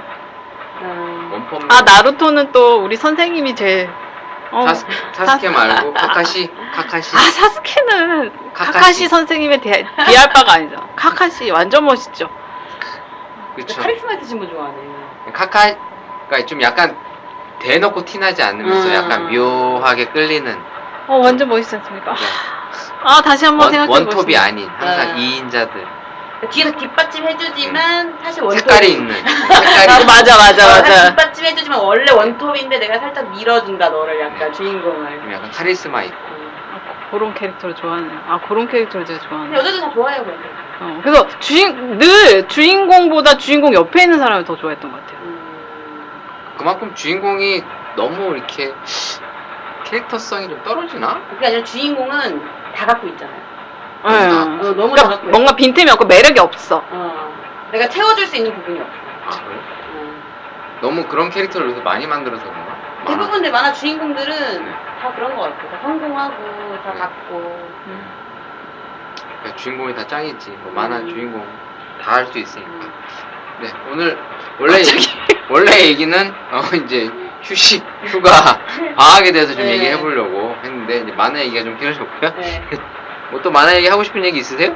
원펀맨. 나루토는 또 우리 선생님이 제일 사스케 말고 카카시. 사스케는 카카시. 카카시 선생님에 비할 바가 아니죠. 카카시 완전 멋있죠. 그쵸. 카리스마 있으신 분 좋아하네. 카카가 좀 약간 대놓고 티나지 않으면서 약간 묘하게 끌리는 완전 멋있지 않습니까? 다시 한번 생각해 보시죠. 원톱이 아닌 항상 네. 2인자들 뒤에서 뒷받침 해주지만 사실 원톱 색깔이 있는 색깔이 맞아. 뒷받침 해주지만 원래 원톱인데 내가 살짝 밀어준다 너를 약간 주인공을. 좀 약간 카리스마 있고 그런 캐릭터를 좋아하네요. 그런 캐릭터를 제가 근데 좋아하네요. 여자들 다 좋아해요 그런데. 그래서 늘 주인공보다 주인공 옆에 있는 사람을 더 좋아했던 것 같아요. 그만큼 주인공이 너무 이렇게 캐릭터성이 좀 떨어지나? 그게 아니라 주인공은 다 갖고 있잖아요. 너무 그러니까 다 갖고 뭔가 빈틈이 없고 매력이 없어. 내가 채워줄 수 있는 부분이 없어. 그래? 너무 그런 캐릭터를 요새 많이 만들어서 그런가? 대부분의 만화 주인공들은 다 그런 것 같아요. 다 성공하고 다 갖고. 그러니까 주인공이 다 짱이지. 뭐 만화 주인공 다 할 수 있으니까. 네, 오늘 원래 얘기는 이제 휴가 방학에 대해서 좀 네. 얘기해 보려고 했는데 이제 만화 얘기가 좀 길어졌고요. 네. 뭐 또 만화 얘기 하고 싶은 얘기 있으세요?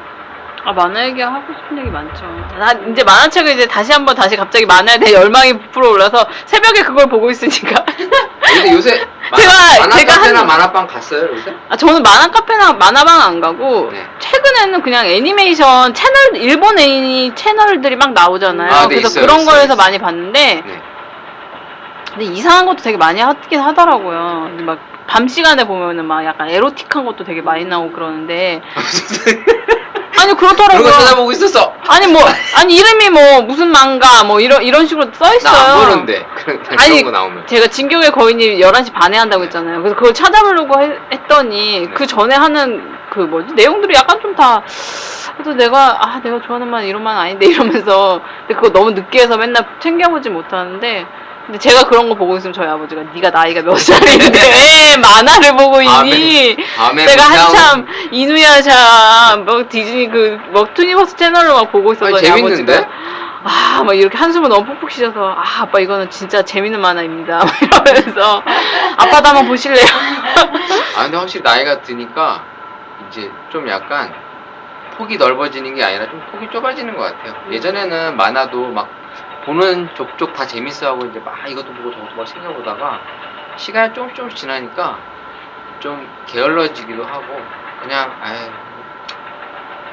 아, 만화 얘기 하고 싶은 얘기 많죠. 나 이제 만화책을 이제 다시 갑자기 만화에 대해 열망이 부풀어 올라서 새벽에 그걸 보고 있으니까. 근데 요새 제가 만화카페나 만화방 갔어요 요새? 아, 저는 만화 카페나 만화방 안 가고 네. 최근에는 그냥 애니메이션 채널 일본 애니 채널들이 막 나오잖아요. 아, 네, 그래서 있어요, 그런 있어요, 거에서 있어요. 많이 봤는데 네. 근데 이상한 것도 되게 많이 하긴 하더라고요. 막 밤 시간에 보면은 막 약간 에로틱한 것도 되게 많이 나오고 그러는데 아니 그렇더라고요. 그런 거 찾아보고 있었어. 아니 이름이 뭐 무슨 망가 뭐 이런 식으로 써 있어요. 나 안 보는데 그런 거 나오면. 제가 진격의 거인이 11시 반에 한다고 했잖아요. 그래서 그걸 찾아보려고 했더니 네. 그 전에 하는 그 뭐지 내용들이 약간 좀 다 그래서 내가 좋아하는 만 이런 만 아닌데 이러면서 근데 그거 너무 느끼해서 맨날 챙겨보지 못하는데 근데 제가 그런 거 보고 있으면 저희 아버지가 네가 나이가 몇 살인데 왜 만화를 보고 있니? 밤에 내가 문장- 한참 이누야샤 뭐 디즈니 그 뭐 투니버스 채널로 막 보고 있었더니 아니, 재밌는데? 아버지가 막 이렇게 한숨을 너무 푹푹 쉬셔서 아빠 이거는 진짜 재밌는 만화입니다 막 이러면서 아빠도 한번 보실래요? 근데 확실히 나이가 드니까 이제 좀 약간 폭이 넓어지는 게 아니라 좀 폭이 좁아지는 것 같아요. 예전에는 만화도 막 보는 족족 다 재밌어하고 이제 막 이것도 보고 저것도 막 챙겨보다가 시간이 조금씩 지나니까 좀 게을러지기도 하고 그냥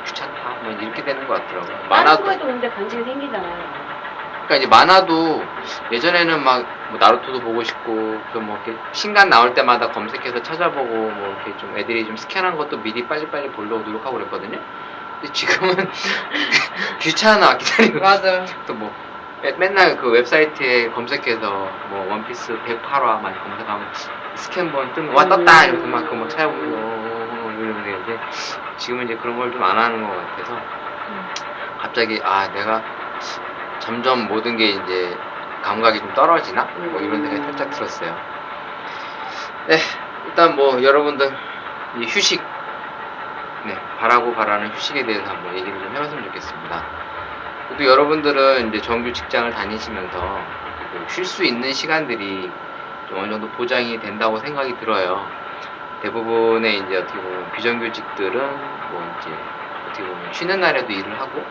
귀찮다 뭐 이렇게 되는 것 같더라고요. 만화도 근데 관심이 생기잖아요. 그러니까 이제 만화도 예전에는 막 뭐 나루토도 보고 싶고 그 뭐 이렇게 신간 나올 때마다 검색해서 찾아보고 뭐 이렇게 좀 애들이 좀 스캔한 것도 미리 빨리빨리 보려고 노력하고 그랬거든요. 근데 지금은 귀찮아 기다리고 맞아. 또 뭐 맨날 그 웹사이트에 검색해서 뭐 원피스 108화만 검색하면 스캔본 뜨면 와 떴다 이러면서 막 그거 막 찾아보고 이러는데 이제 지금은 이제 그런 걸 좀 안 하는 것 같아서 갑자기 내가 점점 모든 게 이제 감각이 좀 떨어지나? 뭐 이런 생각이 살짝 들었어요. 네, 일단 뭐 여러분들 이 휴식, 바라는 휴식에 대해서 한번 얘기를 좀 해봤으면 좋겠습니다. 또 여러분들은 이제 정규 직장을 다니시면서 쉴 수 있는 시간들이 좀 어느 정도 보장이 된다고 생각이 들어요. 대부분의 이제 어떻게 보면 비정규직들은 뭐 이제 어떻게 보면 쉬는 날에도 일을 하고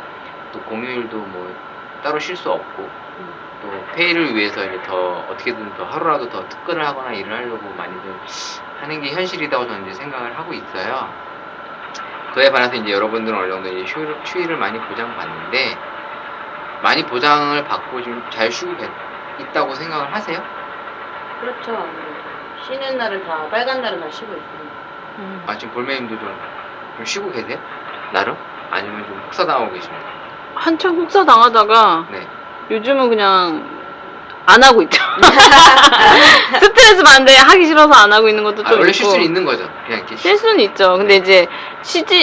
또 공휴일도 뭐 따로 쉴 수 없고 또 페이를 위해서 이제 더 어떻게든 더 하루라도 더 특근을 하거나 일을 하려고 많이들 하는 게 현실이라고 저는 이제 생각을 하고 있어요. 그에 반해서 이제 여러분들은 어느 정도 이제 휴일을 많이 보장받는데 많이 보장을 받고 좀 잘 쉬고 있다고 생각을 하세요? 그렇죠. 아무래도. 쉬는 날은 다 빨간 날은 다 쉬고 있습니다. 지금 볼매님도 좀 쉬고 계세요? 나름? 아니면 좀 혹사당하고 계십니까? 한참 혹사 당하다가 네. 요즘은 그냥 안 하고 있죠. 스트레스 받는데 하기 싫어서 안 하고 있는 것도 좀 원래 있고. 쉴 수는 있는 거죠. 그냥 이렇게 쉴 수는 있죠. 근데 이제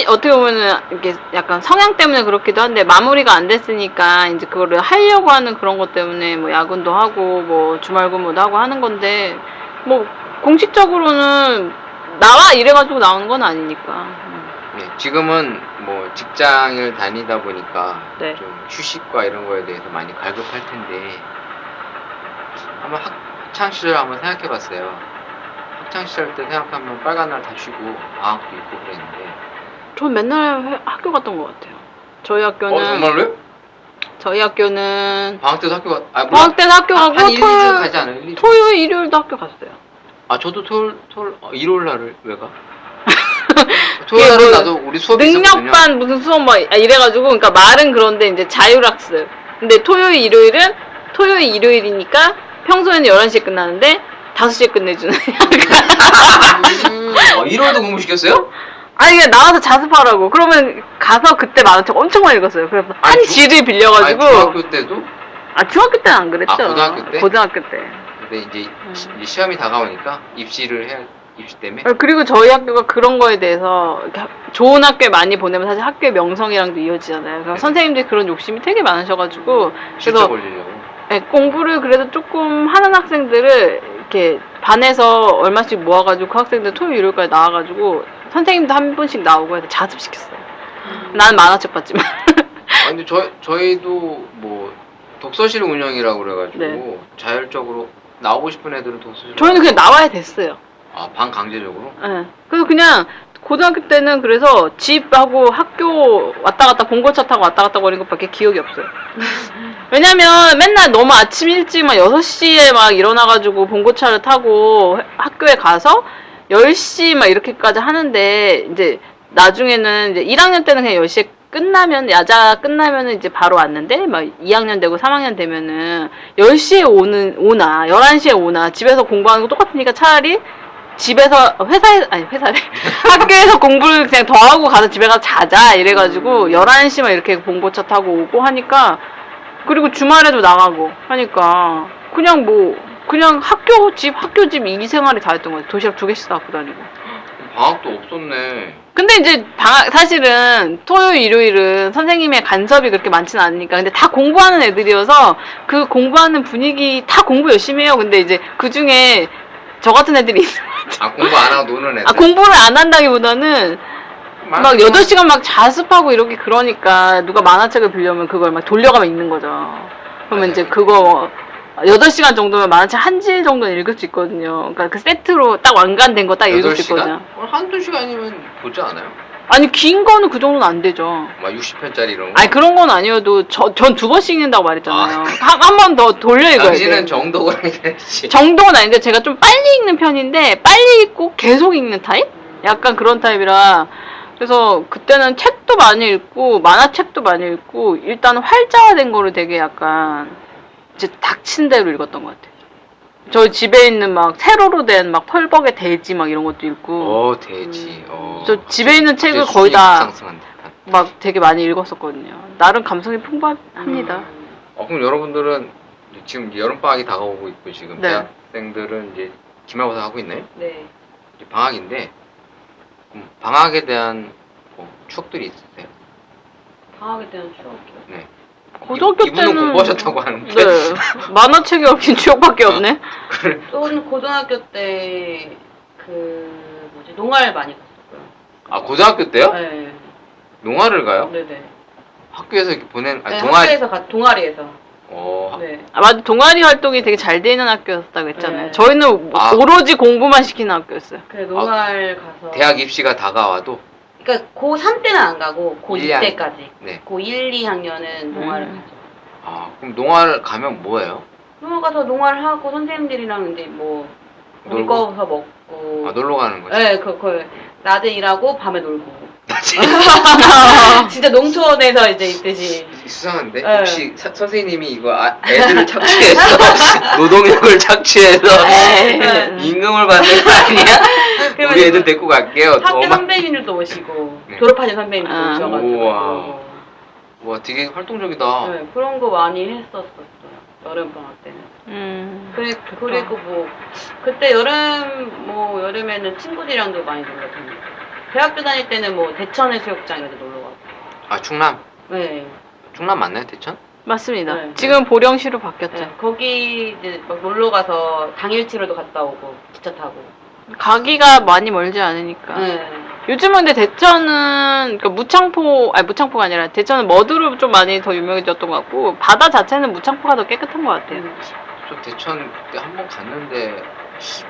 어떻게 보면은 이렇게 약간 성향 때문에 그렇기도 한데 마무리가 안 됐으니까 이제 그거를 하려고 하는 그런 것 때문에 뭐 야근도 하고 뭐 주말 근무도 하고 하는 건데 뭐 공식적으로는 나와 이래가지고 나오는 건 아니니까. 네, 지금은 뭐 직장을 다니다 보니까 네. 좀 휴식과 이런 거에 대해서 많이 갈급할 텐데 한번 학창 시절 한번 생각해 봤어요. 학창 시절 때 생각하면 빨간 날 다 쉬고 방학도 있고 그랬는데 전 맨날 학교 갔던 것 같아요. 저희 학교는 정말로요? 저희 학교는 방학 때도 학교 방학 때는 학교 가고 한 1, 2주 가지 않아요? 1, 2주? 토요일, 일요일도 학교 갔어요. 저도 일요일 날을 왜 가? 토요일 날은 나도 우리 수업이 있었거든요. 능력반 무슨 수업 뭐 이래가지고 그러니까 말은 그런데 이제 자율학습. 근데 토요일, 일요일은 토요일, 일요일이니까 평소에는 11시에 끝나는데 5시에 끝내주는. 일요일도 공부시켰어요? 아니 그냥 나와서 자습하라고. 그러면 가서 그때 만화책 엄청 많이 읽었어요. 그래서 한 지를 빌려가지고. 중학교 때도? 중학교 때는 안 그랬죠. 고등학교 때? 고등학교 때. 근데 이제 시험이 다가오니까 입시 때문에 그리고 저희 학교가 그런 거에 대해서 이렇게 좋은 학교에 많이 보내면 사실 학교의 명성이랑도 이어지잖아요. 그래서 선생님들이 그런 욕심이 되게 많으셔가지고 실적 그래서 올리려고. 공부를 그래도 조금 하는 학생들을 이렇게 반에서 얼마씩 모아가지고 그 학생들 토요일 일요일까지 나와가지고 선생님도 한 분씩 나오고 해서 자습시켰어요. 난 만화책 봤지만. 근데 저희도 뭐 독서실 운영이라고 그래가지고 네. 자율적으로 나오고 싶은 애들은 독서실. 저희는 그냥 나와야 됐어요. 반 강제적으로? 네. 그래서 그냥 고등학교 때는 그래서 집하고 학교 왔다 갔다 봉고차 타고 왔다 갔다 거리는 것밖에 기억이 없어요. 왜냐면 맨날 너무 아침 일찍 막 6시에 막 일어나가지고 봉고차를 타고 학교에 가서 10시 막 이렇게까지 하는데 이제 나중에는 이제 1학년 때는 그냥 10시에 끝나면 야자 끝나면은 이제 바로 왔는데 막 2학년 되고 3학년 되면은 10시에 오나 11시에 오나 집에서 공부하는 거 똑같으니까 차라리 집에서 회사래 학교에서 공부를 그냥 더 하고 가서 집에 가서 자자 이래가지고 11시 막 이렇게 봉고차 타고 오고 하니까 그리고 주말에도 나가고 하니까 그냥 학교 집 이 생활이 다 했던 거예요. 도시락 2개씩 갖고 다니고. 방학도 없었네. 근데 이제 사실은 토요일 일요일은 선생님의 간섭이 그렇게 많지는 않으니까 근데 다 공부하는 애들이어서 그 공부하는 분위기 다 공부 열심히 해요. 근데 이제 그 중에 저 같은 애들이 있는 거죠. 아, 공부 안 하고 노는 애들. 공부를 안 한다기보다는 막 8시간 막 자습하고 이렇게 그러니까 누가 만화책을 빌려면 그걸 막 돌려가면 읽는 거죠. 그러면 이제 그거 8시간 정도면 만화책 한 질 정도는 읽을 수 있거든요. 그러니까 그 세트로 딱 완간된 거 딱 읽을 수 있거든요. 한두 시간이면 보지 않아요? 아니 긴 거는 그 정도는 안 되죠. 막 60편짜리 이런 거? 아니 그런 건 아니어도 전 2번씩 읽는다고 말했잖아요. 한 번 더 돌려 읽어야 돼요. 당신은 정도가 아니지. 정도는 아닌데 제가 좀 빨리 읽는 편인데 빨리 읽고 계속 읽는 타입? 약간 그런 타입이라 그래서 그때는 책도 많이 읽고 만화책도 많이 읽고 일단 활자화된 거를 되게 약간 이제 닥친 대로 읽었던 것 같아요. 저희 집에 있는 막 세로로 된 막 펄벅의 돼지 막 이런 것도 읽고 돼지. 저 집에 있는 책을 거의 다 막 되게 많이 읽었었거든요. 나름 감성이 풍부합니다. 그럼 여러분들은 지금 여름방학이 다가오고 있고 지금 네. 대학생들은 이제 기말고사 하고 있나요? 네. 이제 방학인데 방학에 대한 추억들이 있으세요? 방학에 대한 추억이요? 네. 고등학교 이분은 때는 공부하셨다고 하는데. 네. 만화책이 얽힌 추억밖에 없네. 그래. 저는 고등학교 때 농활 많이 갔었고요. 아, 고등학교 때요? 네. 농활을 가요? 네네. 학교에서 이렇게 보낸 네, 동아리. 학교에서 동아리에서. 네. 아, 맞아. 동아리 활동이 되게 잘 돼 있는 학교였다고 했잖아요. 네. 저희는 오로지 공부만 시키는 학교였어요. 그래 농활 가서. 대학 입시가 다가와도. 그러니까 고3 때는 안 가고 고2 때까지. 네. 고1, 2학년은 농활을 가죠. 아, 그럼 농활 가면 뭐예요? 농활 가서 농활을 하고 선생님들이랑 이제 뭐 고기 놀고? 구워서 먹고. 아, 놀러 가는 거죠? 네, 낮에 일하고 밤에 놀고. 진짜 농촌에서 이제 있듯이. 수상한데? 네. 혹시 선생님이 이거 애들을 착취해서 노동력을 착취해서 임금을 받는 거 아니야? 우리 애들 데리고 갈게요. 학교 선배님들도 오시고 네. 졸업하신 선배님들도 오셔가지고. 우와. 와, 되게 활동적이다. 네, 그런 거 많이 했었었어요. 여름방학 때는. 그리고 뭐 그때 여름에는 친구들이랑도 많이 놀았던 대학교 다닐 때는 뭐 대천 해수욕장 이런 데 놀러 가고. 아, 충남? 네. 충남 맞나요, 대천? 맞습니다. 네. 지금 보령시로 바뀌었죠. 네. 거기 이제 막 놀러 가서 당일치료도 갔다 오고 기차 타고. 가기가 많이 멀지 않으니까. 네. 요즘은 근데 대천은 그러니까 무창포가 아니라 대천은 머드로 좀 많이 더 유명해졌던 것 같고 바다 자체는 무창포가 더 깨끗한 것 같아요. 저 대천 그때 한 번 갔는데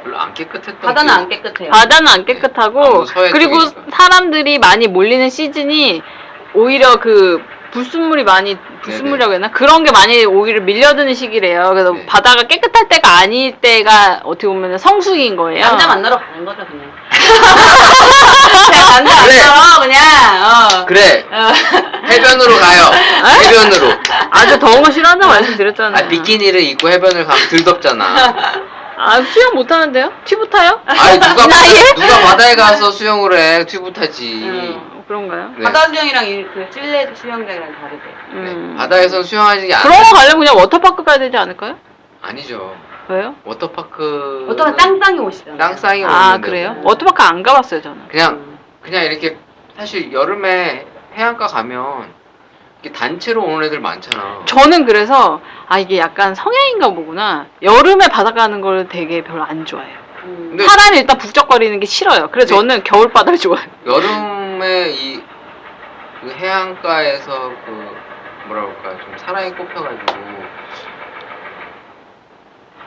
별로 안 깨끗했던. 바다는 안 깨끗해요. 바다는 안 깨끗하고 아무래도 서해 그리고 쪽이니까. 사람들이 많이 몰리는 시즌이 오히려 그 불순물이라고 했나? 그런 게 많이 오히려 밀려드는 시기래요. 그래서 네. 바다가 깨끗할 때가 아닐 때가 어떻게 보면 성수기인 거예요. 남자 만나러 가는 거죠 그냥. 그냥 남자 그래. 만나러 그냥. 그래. 해변으로 가요. 해변으로. 아주 더운 거 싫어한다고 말씀드렸잖아요. 아, 비키니를 입고 해변을 가면 덜 덥잖아. 아, 수영 못하는데요? 튜브 타요? 아니, 나이에? 누가 바다에 가서 수영을 해. 튜브 타지. 그런가요? 네. 바다 수영이랑 그 실내 수영장이랑 다르대. 네. 바다에선 수영하지 않아. 그런 거 가려면 그냥 워터파크 가야 되지 않을까요? 아니죠. 왜요? 워터파크. 어떤 땅땅이 오시잖아요. 땅쌍이 아, 오는데. 그래요? 워터파크 안 가봤어요, 저는. 그냥 이렇게 사실 여름에 해안가 가면 이렇게 단체로 오는 애들 많잖아. 저는 그래서 이게 약간 성향인가 보구나. 여름에 바다 가는 걸 되게 별로 안 좋아해요. 근데 사람이 일단 북적거리는 게 싫어요. 그래서 네. 저는 겨울 바다를 좋아해요. 여름에 그 해안가에서 뭐라 그럴까 좀 사랑이 꼽혀가지고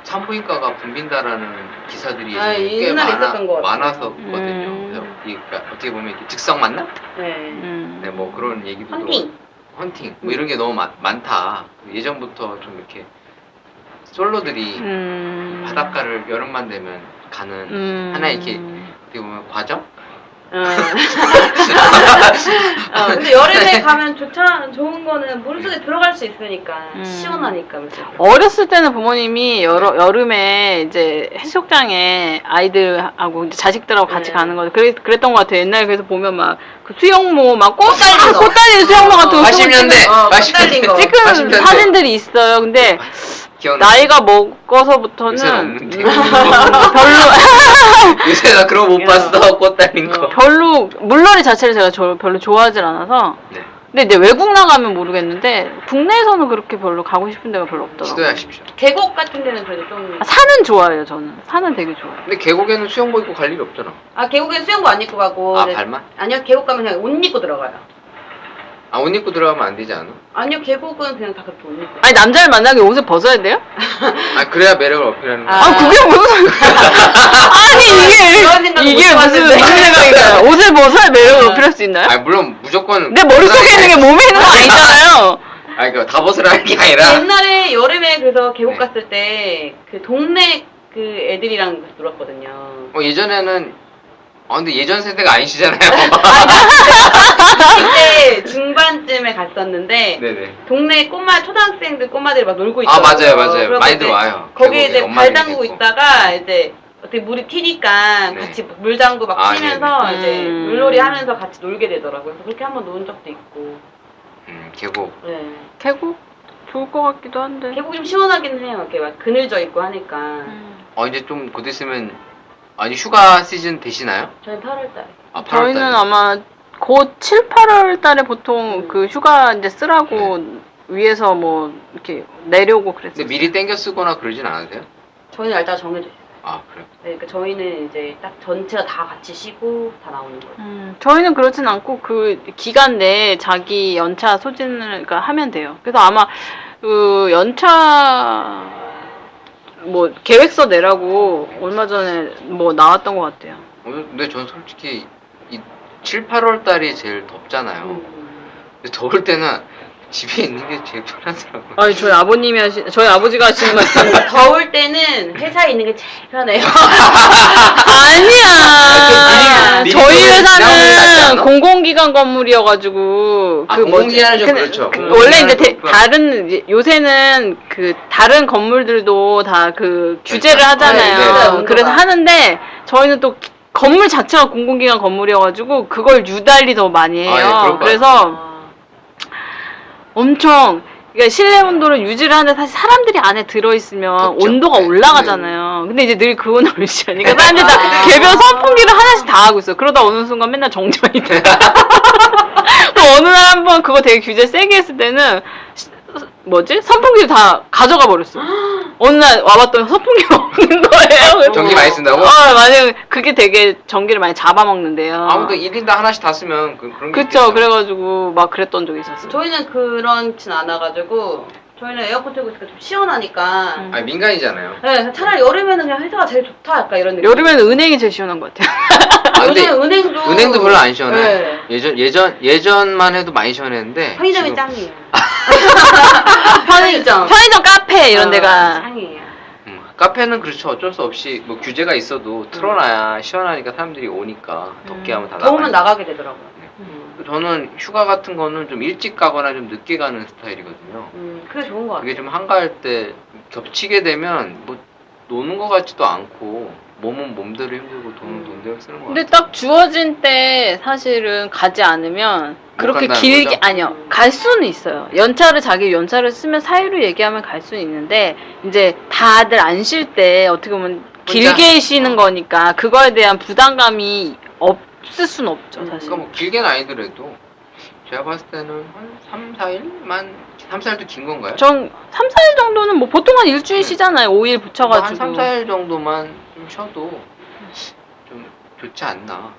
산부인과가 붐빈다라는 기사들이 옛날에 꽤 있었던 것 같아요. 많았었거든요. 그래서 그러니까 어떻게 보면 이렇게 즉석 만남? 네. 네, 뭐 그런 얘기도 헌팅. 헌팅 뭐 이런 게 너무 많다. 예전부터 좀 이렇게 솔로들이 바닷가를 여름만 되면 가는 하나의 이렇게 어떻게 보면 과정? 근데 여름에 가면 좋은 거는 물속에 들어갈 수 있으니까 시원하니까 물속에. 어렸을 때는 부모님이 여름에 이제 해수욕장에 아이들하고 이제 자식들하고 같이 네. 가는 거죠. 그랬던 것 같아요. 옛날에 그래서 보면 막 그 수영모 막 달린 거. 꽃 달린 수영모 같은 거 80년대 꽃 달린 거. 찍은 80년대. 사진들이 있어요. 근데 기억나. 나이가 먹어서부터는 요새는 없는데. 별로 요새 나 그런 거 못 봤어. 꽃 달린 거. 별로 물놀이 자체를 제가 별로 좋아하질 않아서. 네. 근데 이제 외국 나가면 모르겠는데 국내에서는 그렇게 별로 가고 싶은 데가 별로 없더라고요. 시도하십시오. 계곡 같은 데는 그래도 좀. 산은 좋아해요, 저는. 산은 되게 좋아해요. 근데 계곡에는 수영복 입고 갈 일이 없잖아. 계곡엔 수영복 안 입고 가고. 아, 이제- 발만? 아니요, 계곡 가면 그냥 옷 입고 들어가요. 아, 옷 입고 들어가면 안 되지 않아? 아니요, 계곡은 그냥 다 그렇게 옷 입고. 아니, 남자를 만나기 옷을 벗어야 돼요? 아, 그래야 매력을 어필하는 거야. 아, 그게 무슨. 그런 아니, 생각은 이게 못 무슨 해봤는데. 생각인가요? 옷을 벗어야 매력을 어필할 수 있나요? 아, 물론 무조건. 내 머릿속에 있는 게 몸에 있는 거 아니잖아요. 아, 그러니까 다 벗으라는 게 아니라. 옛날에 여름에 그래서 계곡 네. 갔을 때 그 동네 그 애들이랑 놀았거든요. 예전에는, 근데 예전 세대가 아니시잖아요. 그때 중반쯤에 갔었는데 네네. 동네 초등학생들 꼬마들이 막 놀고 있어요. 아, 맞아요. 많이들 와요. 거기에 계곡에 이제 엄마들이 발 담그고 있고. 있다가 이제 어떻게 물이 튀니까 네. 같이 물 담고 막 아, 치면서 네네. 이제 물놀이 하면서 같이 놀게 되더라고요. 그래서 그렇게 한번 논 적도 있고. 계곡. 네. 계곡? 좋을 것 같기도 한데. 계곡이 좀 시원하긴 해요. 이렇게 막 그늘져 있고 하니까. 이제 좀 곧 있으면, 아니, 휴가 시즌 되시나요? 저는 8월달에. 아, 8월 저희는 달에. 아마 곧 7, 8월 달에 보통 그 휴가 이제 쓰라고 위에서 뭐 이렇게 내려고 그랬어요. 근데 미리 땡겨 쓰거나 그러진 않으세요? 저희는 날짜가 정해져 있어요. 아, 그래요? 네, 그러니까 저희는 이제 딱 전체가 다 같이 쉬고 다 나오는 거예요. 저희는 그렇진 않고 그 기간 내에 자기 연차 소진을 그러니까 하면 돼요. 그래서 아마 그 연차 뭐 계획서 내라고 얼마 전에 뭐 나왔던 것 같아요. 근데 전 솔직히 7, 8월 달이 제일 덥잖아요. 근데 더울 때는 집에 있는 게 제일 편하더라고요. 아니 저희 아버지가 하시는 말씀. 더울 때는 회사에 있는 게 제일 편해요. 아니야. 미리 저희 지나오는 게 낫지 회사는 않아? 공공기관 건물이어가지고 공공기관은 좀 그렇죠. 원래 이제 공공기관은 다른 이제 요새는 그 다른 건물들도 다 그 규제를 하잖아요. 네, 네. 그래서 하는데 저희는 또 건물 자체가 공공기관 건물이어가지고 그걸 유달리 더 많이 해요. 아, 예, 그럴 것 그래서 엄청 그러니까 실내 온도를 유지를 하는데 사실 사람들이 안에 들어있으면 덥죠. 온도가 네. 올라가잖아요. 근데 이제 늘 그 온도를 유지하니까 사람들이 다 개별 선풍기를 하나씩 다 하고 있어요. 그러다 어느 순간 맨날 정전이 돼. 어느 날 한번 그거 되게 규제 세게 했을 때는 선풍기를 다 가져가 버렸어. 어느 날 와봤더니 선풍기가 없는 거예요. 전기 많이 쓴다고? 만약 그게 되게 전기를 많이 잡아먹는데요. 아무도 1인당 하나씩 다 쓰면 그런 게 그쵸. 있겠죠. 그래가지고 막 그랬던 적이 있었어요. 저희는 그렇진 않아가지고 저희는 에어컨 틀고 있으니까 좀 시원하니까. 아니, 민간이잖아요. 네, 차라리 여름에는 그냥 회사가 제일 좋다 약간 이런 느낌. 여름에는 은행이 제일 시원한 것 같아요. 근데 요즘 은행도 별로 안 시원해. 네. 예전만 해도 많이 시원했는데. 편의점이 지금- 짱이에요. 편의점. 편의점 카페 이런 데가 짱이에요. 카페는 그렇죠. 어쩔 수 없이 뭐 규제가 있어도 틀어놔야 시원하니까 사람들이 오니까 덥게 하면 다 더우면 나가니까. 나가게 되더라고요. 저는 휴가 같은 거는 좀 일찍 가거나 좀 늦게 가는 스타일이거든요. 그게 좋은 것 같아요. 그게 좀 한가할 때 겹치게 되면 뭐 노는 것 같지도 않고 몸은 몸대로 힘들고 돈은 돈대로 쓰는 것 근데 같아요. 딱 주어진 때 사실은 가지 않으면 그렇게 간다는 길게 거죠? 아니요 갈 수는 있어요. 자기 연차를 쓰면 사유로 얘기하면 갈 수는 있는데 이제 다들 안 쉴 때 어떻게 보면 길게 쉬는 거니까 그거에 대한 부담감이 없을 수는 없죠 사실. 그러니까 뭐 길게는 아니더라도 제가 봤을 때는 한 3, 4일만 3, 4일도 긴 건가요? 전 3, 4일 정도는 뭐 보통 한 일주일 쉬잖아요. 5일 붙여가지고. 한 3, 4일 정도만 좀 쉬어도 좀 좋지 않나.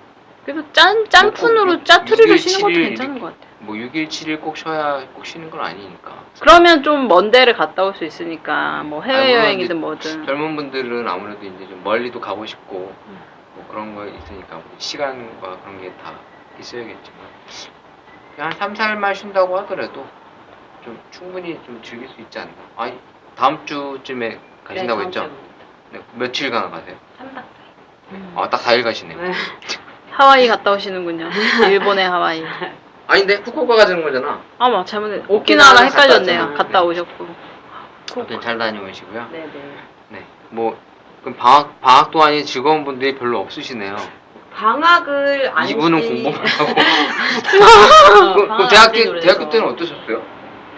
그래서 짠푼으로 짜투리로 6일, 쉬는 것도 7일 괜찮은 것 같아요. 뭐 6일, 7일 꼭 쉬어야 꼭 쉬는 건 아니니까. 그러면 좀 먼 데를 갔다 올 수 있으니까 뭐 물론 해외여행이든 이제 뭐든. 젊은 분들은 아무래도 이제 좀 멀리도 가고 싶고 뭐 그런 거 있으니까 뭐 시간과 그런 게 다 있어야겠지만 그냥 한 3, 4일만 쉰다고 하더라도 좀 충분히 좀 즐길 수 있지 않나. 아니 다음 주쯤에 가신다고 네, 했죠? 다음 네, 며칠간 가세요? 3박. 아, 딱 4일 가시네요. 네. 하와이 갔다 오시는군요. 일본의 하와이. 아닌데 후쿠오카 가시는 거잖아. 아마 잘못했. 오키나와는 오키나와랑 갔다 헷갈렸네요. 왔잖아요. 갔다 네. 오셨고. 아무튼 잘 다녀오시고요. 네네. 네, 뭐 그럼 방학 동안이 즐거운 분들이 별로 없으시네요. 방학을 안 이분은 지- 공부만 하고. 그 방학 대학교 안 대학교 때는 그래서. 어떠셨어요?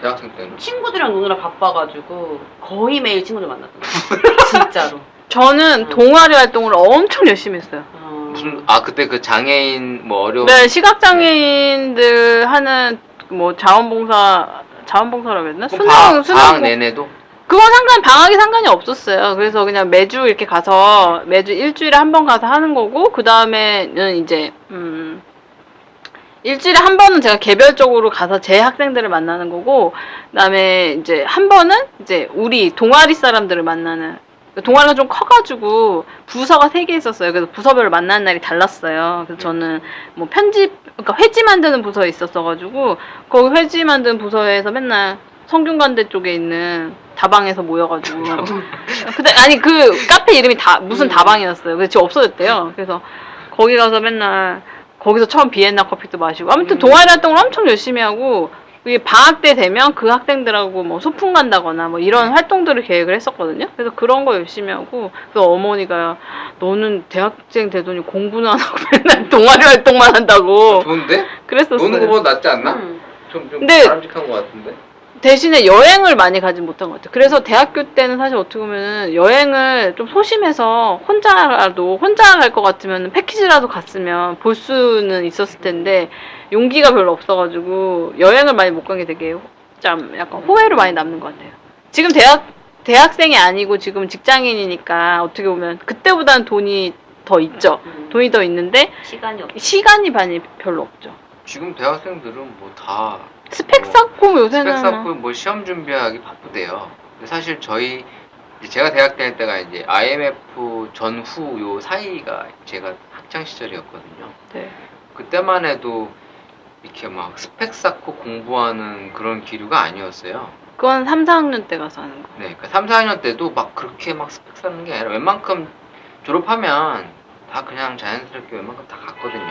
대학생 때는? 친구들이랑 노느라 바빠가지고 거의 매일 친구들 만났던 거예요. 진짜로. 저는 동아리 활동을 엄청 열심히 했어요. 무슨 그때 그 장애인 뭐 어려운 네, 시각장애인들 하는 뭐 자원봉사라고 했나? 그럼 방학 수능 내내도 그건 방학이 상관이 없었어요. 그래서 그냥 매주 이렇게 가서 매주 일주일에 한 번 가서 하는 거고 그 다음에는 이제 일주일에 한 번은 제가 개별적으로 가서 제 학생들을 만나는 거고 그다음에 이제 한 번은 이제 우리 동아리 사람들을 만나는 동아리가 좀 커가지고 부서가 3개 있었어요. 그래서 부서별로 만나는 날이 달랐어요. 그래서 저는 뭐 그러니까 회지 만드는 부서에 있었어가지고 거기 회지 만드는 부서에서 맨날 성균관대 쪽에 있는 다방에서 모여가지고 근데 아니 그 카페 이름이 무슨 다방이었어요. 그래서 지금 없어졌대요. 그래서 거기 가서 맨날 거기서 처음 비엔나 커피도 마시고 아무튼 동아리 활동을 엄청 열심히 하고 이게 방학 때 되면 그 학생들하고 뭐 소풍 간다거나 뭐 이런 활동들을 계획을 했었거든요. 그래서 그런 거 열심히 하고 그래서 어머니가 너는 대학생 되더니 공부는 안 하고 맨날 동아리 활동만 한다고 좋은데? 그랬었어요. 노는 거보다 낫지 않나? 음. 좀 근데- 바람직한 것 같은데? 대신에 여행을 많이 가진 못한 것 같아요. 그래서 대학교 때는 사실 어떻게 보면 여행을 좀 소심해서 혼자 갈 것 같으면 패키지라도 갔으면 볼 수는 있었을 텐데 용기가 별로 없어가지고 여행을 많이 못 간 게 되게 좀 약간 후회로 많이 남는 것 같아요. 지금 대학생이 아니고 지금 직장인이니까 어떻게 보면 그때보다는 돈이 더 있죠. 돈이 더 있는데 시간이 없어. 시간이 많이 별로 없죠. 지금 대학생들은 뭐 다 스펙 쌓고 요새는 스펙 쌓고 뭐 시험 준비하기 바쁘대요. 근데 사실 제가 대학 다닐 때가 이제 IMF 전후 요 사이가 제가 학창 시절이었거든요. 네. 그때만 해도 이렇게 막 스펙 쌓고 공부하는 그런 기류가 아니었어요. 그건 3, 4학년 때 가서 하는 거. 네, 그러니까 3, 4학년 때도 막 그렇게 막 스펙 쌓는 게 아니라 웬만큼 졸업하면 다 그냥 자연스럽게 웬만큼 다 갔거든요.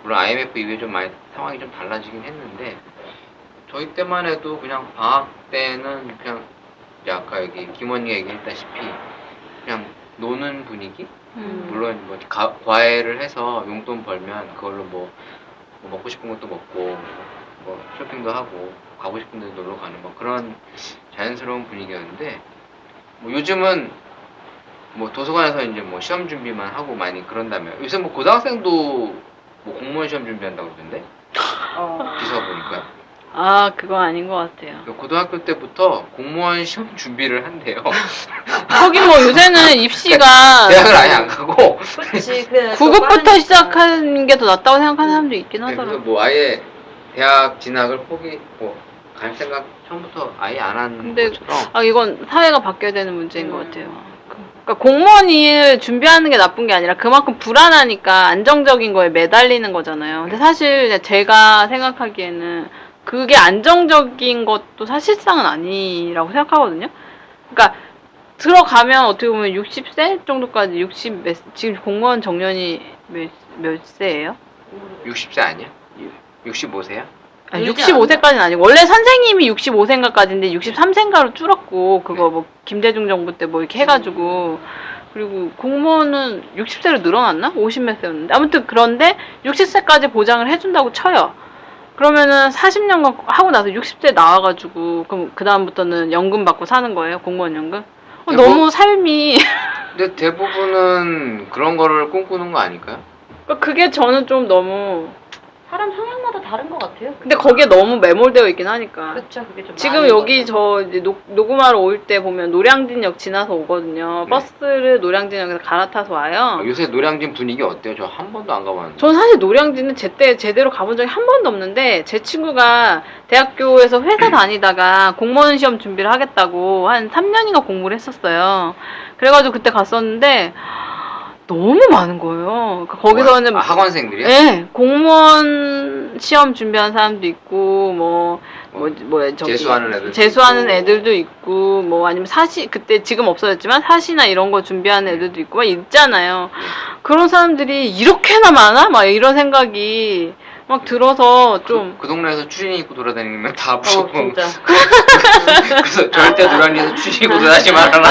물론 IMF 이후에 좀 많이 상황이 좀 달라지긴 했는데 저희 때만 해도 그냥 방학 때는 그냥 이제 아까 여기 김원희가 얘기했다시피 그냥 노는 분위기? 물론 뭐 과외를 해서 용돈 벌면 그걸로 뭐 먹고 싶은 것도 먹고 뭐 쇼핑도 하고 가고 싶은 데 놀러 가는 뭐 그런 자연스러운 분위기였는데 뭐 요즘은 뭐 도서관에서 이제 뭐 시험 준비만 하고 많이 그런다면 요새 뭐 고등학생도 뭐 공무원 시험 준비한다고 그러던데 기사 보니까 아, 그거 아닌 것 같아요. 고등학교 때부터 공무원 시험 준비를 한대요. 하긴 뭐 요새는 입시가 대학을 아예 안 가고 그렇지. 9급부터 시작하는 게 더 낫다고 생각하는 사람도 있긴 그래서 하더라고요. 뭐 아예 대학 진학을 갈 생각 처음부터 아예 안 하는 근데 것처럼 이건 사회가 바뀌어야 되는 문제인 것 같아요. 그러니까 공무원 일 준비하는 게 나쁜 게 아니라 그만큼 불안하니까 안정적인 거에 매달리는 거잖아요. 근데 사실 제가 생각하기에는 그게 안정적인 것도 사실상은 아니라고 생각하거든요. 그러니까 들어가면 어떻게 보면 60세 정도까지 지금 공무원 정년이 몇 세예요? 60세 아니야? 65세야? 아니, 늘지 65세까지는 아니고 원래 선생님이 65세인가까지인데 63세인가로 줄었고 그거 뭐 김대중 정부 때 뭐 이렇게 해가지고 그리고 공무원은 60세로 늘어났나? 50몇 세였는데 아무튼 그런데 60세까지 보장을 해준다고 쳐요. 그러면은 40년간 하고 나서 60세 나와가지고 그럼 그 다음부터는 연금 받고 사는 거예요? 공무원 연금? 너무 삶이 근데 대부분은 그런 거를 꿈꾸는 거 아닐까요? 그게 저는 좀 너무 사람 성향마다 다른 것 같아요. 근데 거기에 너무 매몰되어 있긴 하니까 그렇죠. 그게 좀 지금 많은 여기 거죠. 저 이제 녹음하러 올 때 보면 노량진역 지나서 오거든요. 네. 버스를 노량진역에서 갈아타서 와요. 요새 노량진 분위기 어때요? 저 한 번도 안 가봤는데. 전 사실 노량진은 제때 제대로 가본 적이 한 번도 없는데 제 친구가 대학교에서 회사 다니다가 공무원 시험 준비를 하겠다고 한 3년인가 공부를 했었어요. 그래가지고 그때 갔었는데 너무 많은 거예요. 그러니까 거기서는 학원생들이요? 네, 공무원 시험 준비하는 사람도 있고, 재수하는 애들도 있고, 뭐, 아니면 그때 지금 없어졌지만 사시나 이런 거 주하는 애들도 있고, 막 있잖아요. 그런 사람들이 이렇게나 많아? 막 이런 생각이 막 들어서 좀. 그 동네에서 추리닝 입고 돌아다니면 다 무조건. 진짜. 그래서 절대 노량진에서 추리닝 입고 돌아다니지 말아라.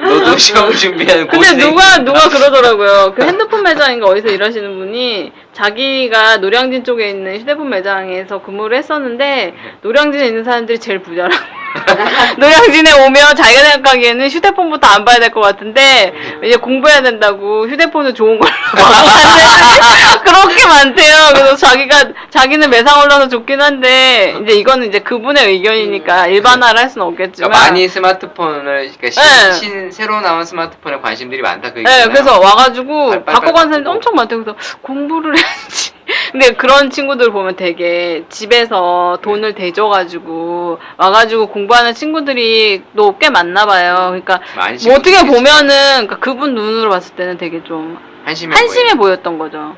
너도 시험 준비하는 근데 고생. 누가 그러더라고요. 그 핸드폰 매장인가 어디서 일하시는 분이 자기가 노량진 쪽에 있는 휴대폰 매장에서 근무를 했었는데 노량진에 있는 사람들이 제일 부자라고. 노량진에 오면 자기가 생각하기에는 휴대폰부터 안 봐야 될 것 같은데 이제 공부해야 된다고 휴대폰을 좋은 걸로 바꾸는데 그렇게 많대요. 그래서 자기는 매상 올라서 좋긴 한데 이제 이거는 이제 그분의 의견이니까 일반화를 할 수는 없겠지만 그러니까 많이 스마트폰을 새로 나온 스마트폰에 관심들이 많다 그 얘기잖아요. 네, 그래서 와가지고 바꿔 간 사람이 엄청 많대요. 그래서 공부를 해야지. 근데 그런 친구들 보면 되게 집에서 돈을 대줘가지고 와가지고 공부하는 친구들이 또 꽤 많나 봐요. 그러니까 뭐 어떻게 보면은 그분 눈으로 봤을 때는 되게 좀 한심해 보였던 거죠.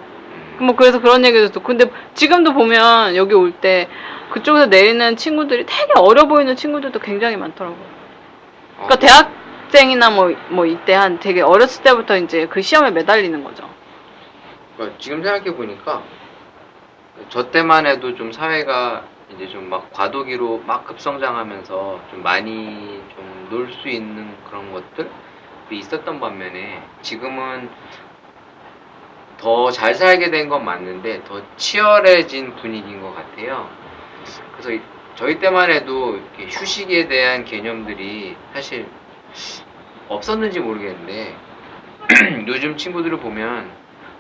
뭐 그래서 그런 얘기도 듣고 근데 지금도 보면 여기 올 때 그쪽에서 내리는 친구들이 되게 어려 보이는 친구들도 굉장히 많더라고요. 그러니까 대학생이나 뭐 이때 한 되게 어렸을 때부터 이제 그 시험에 매달리는 거죠. 그러니까 지금 생각해 보니까 저 때만 해도 좀 사회가 이제 좀 막 과도기로 막 급성장하면서 좀 많이 좀 놀 수 있는 그런 것들이 있었던 반면에 지금은 더 잘 살게 된 건 맞는데 더 치열해진 분위기인 것 같아요. 그래서 저희 때만 해도 이렇게 휴식에 대한 개념들이 사실 없었는지 모르겠는데 요즘 친구들을 보면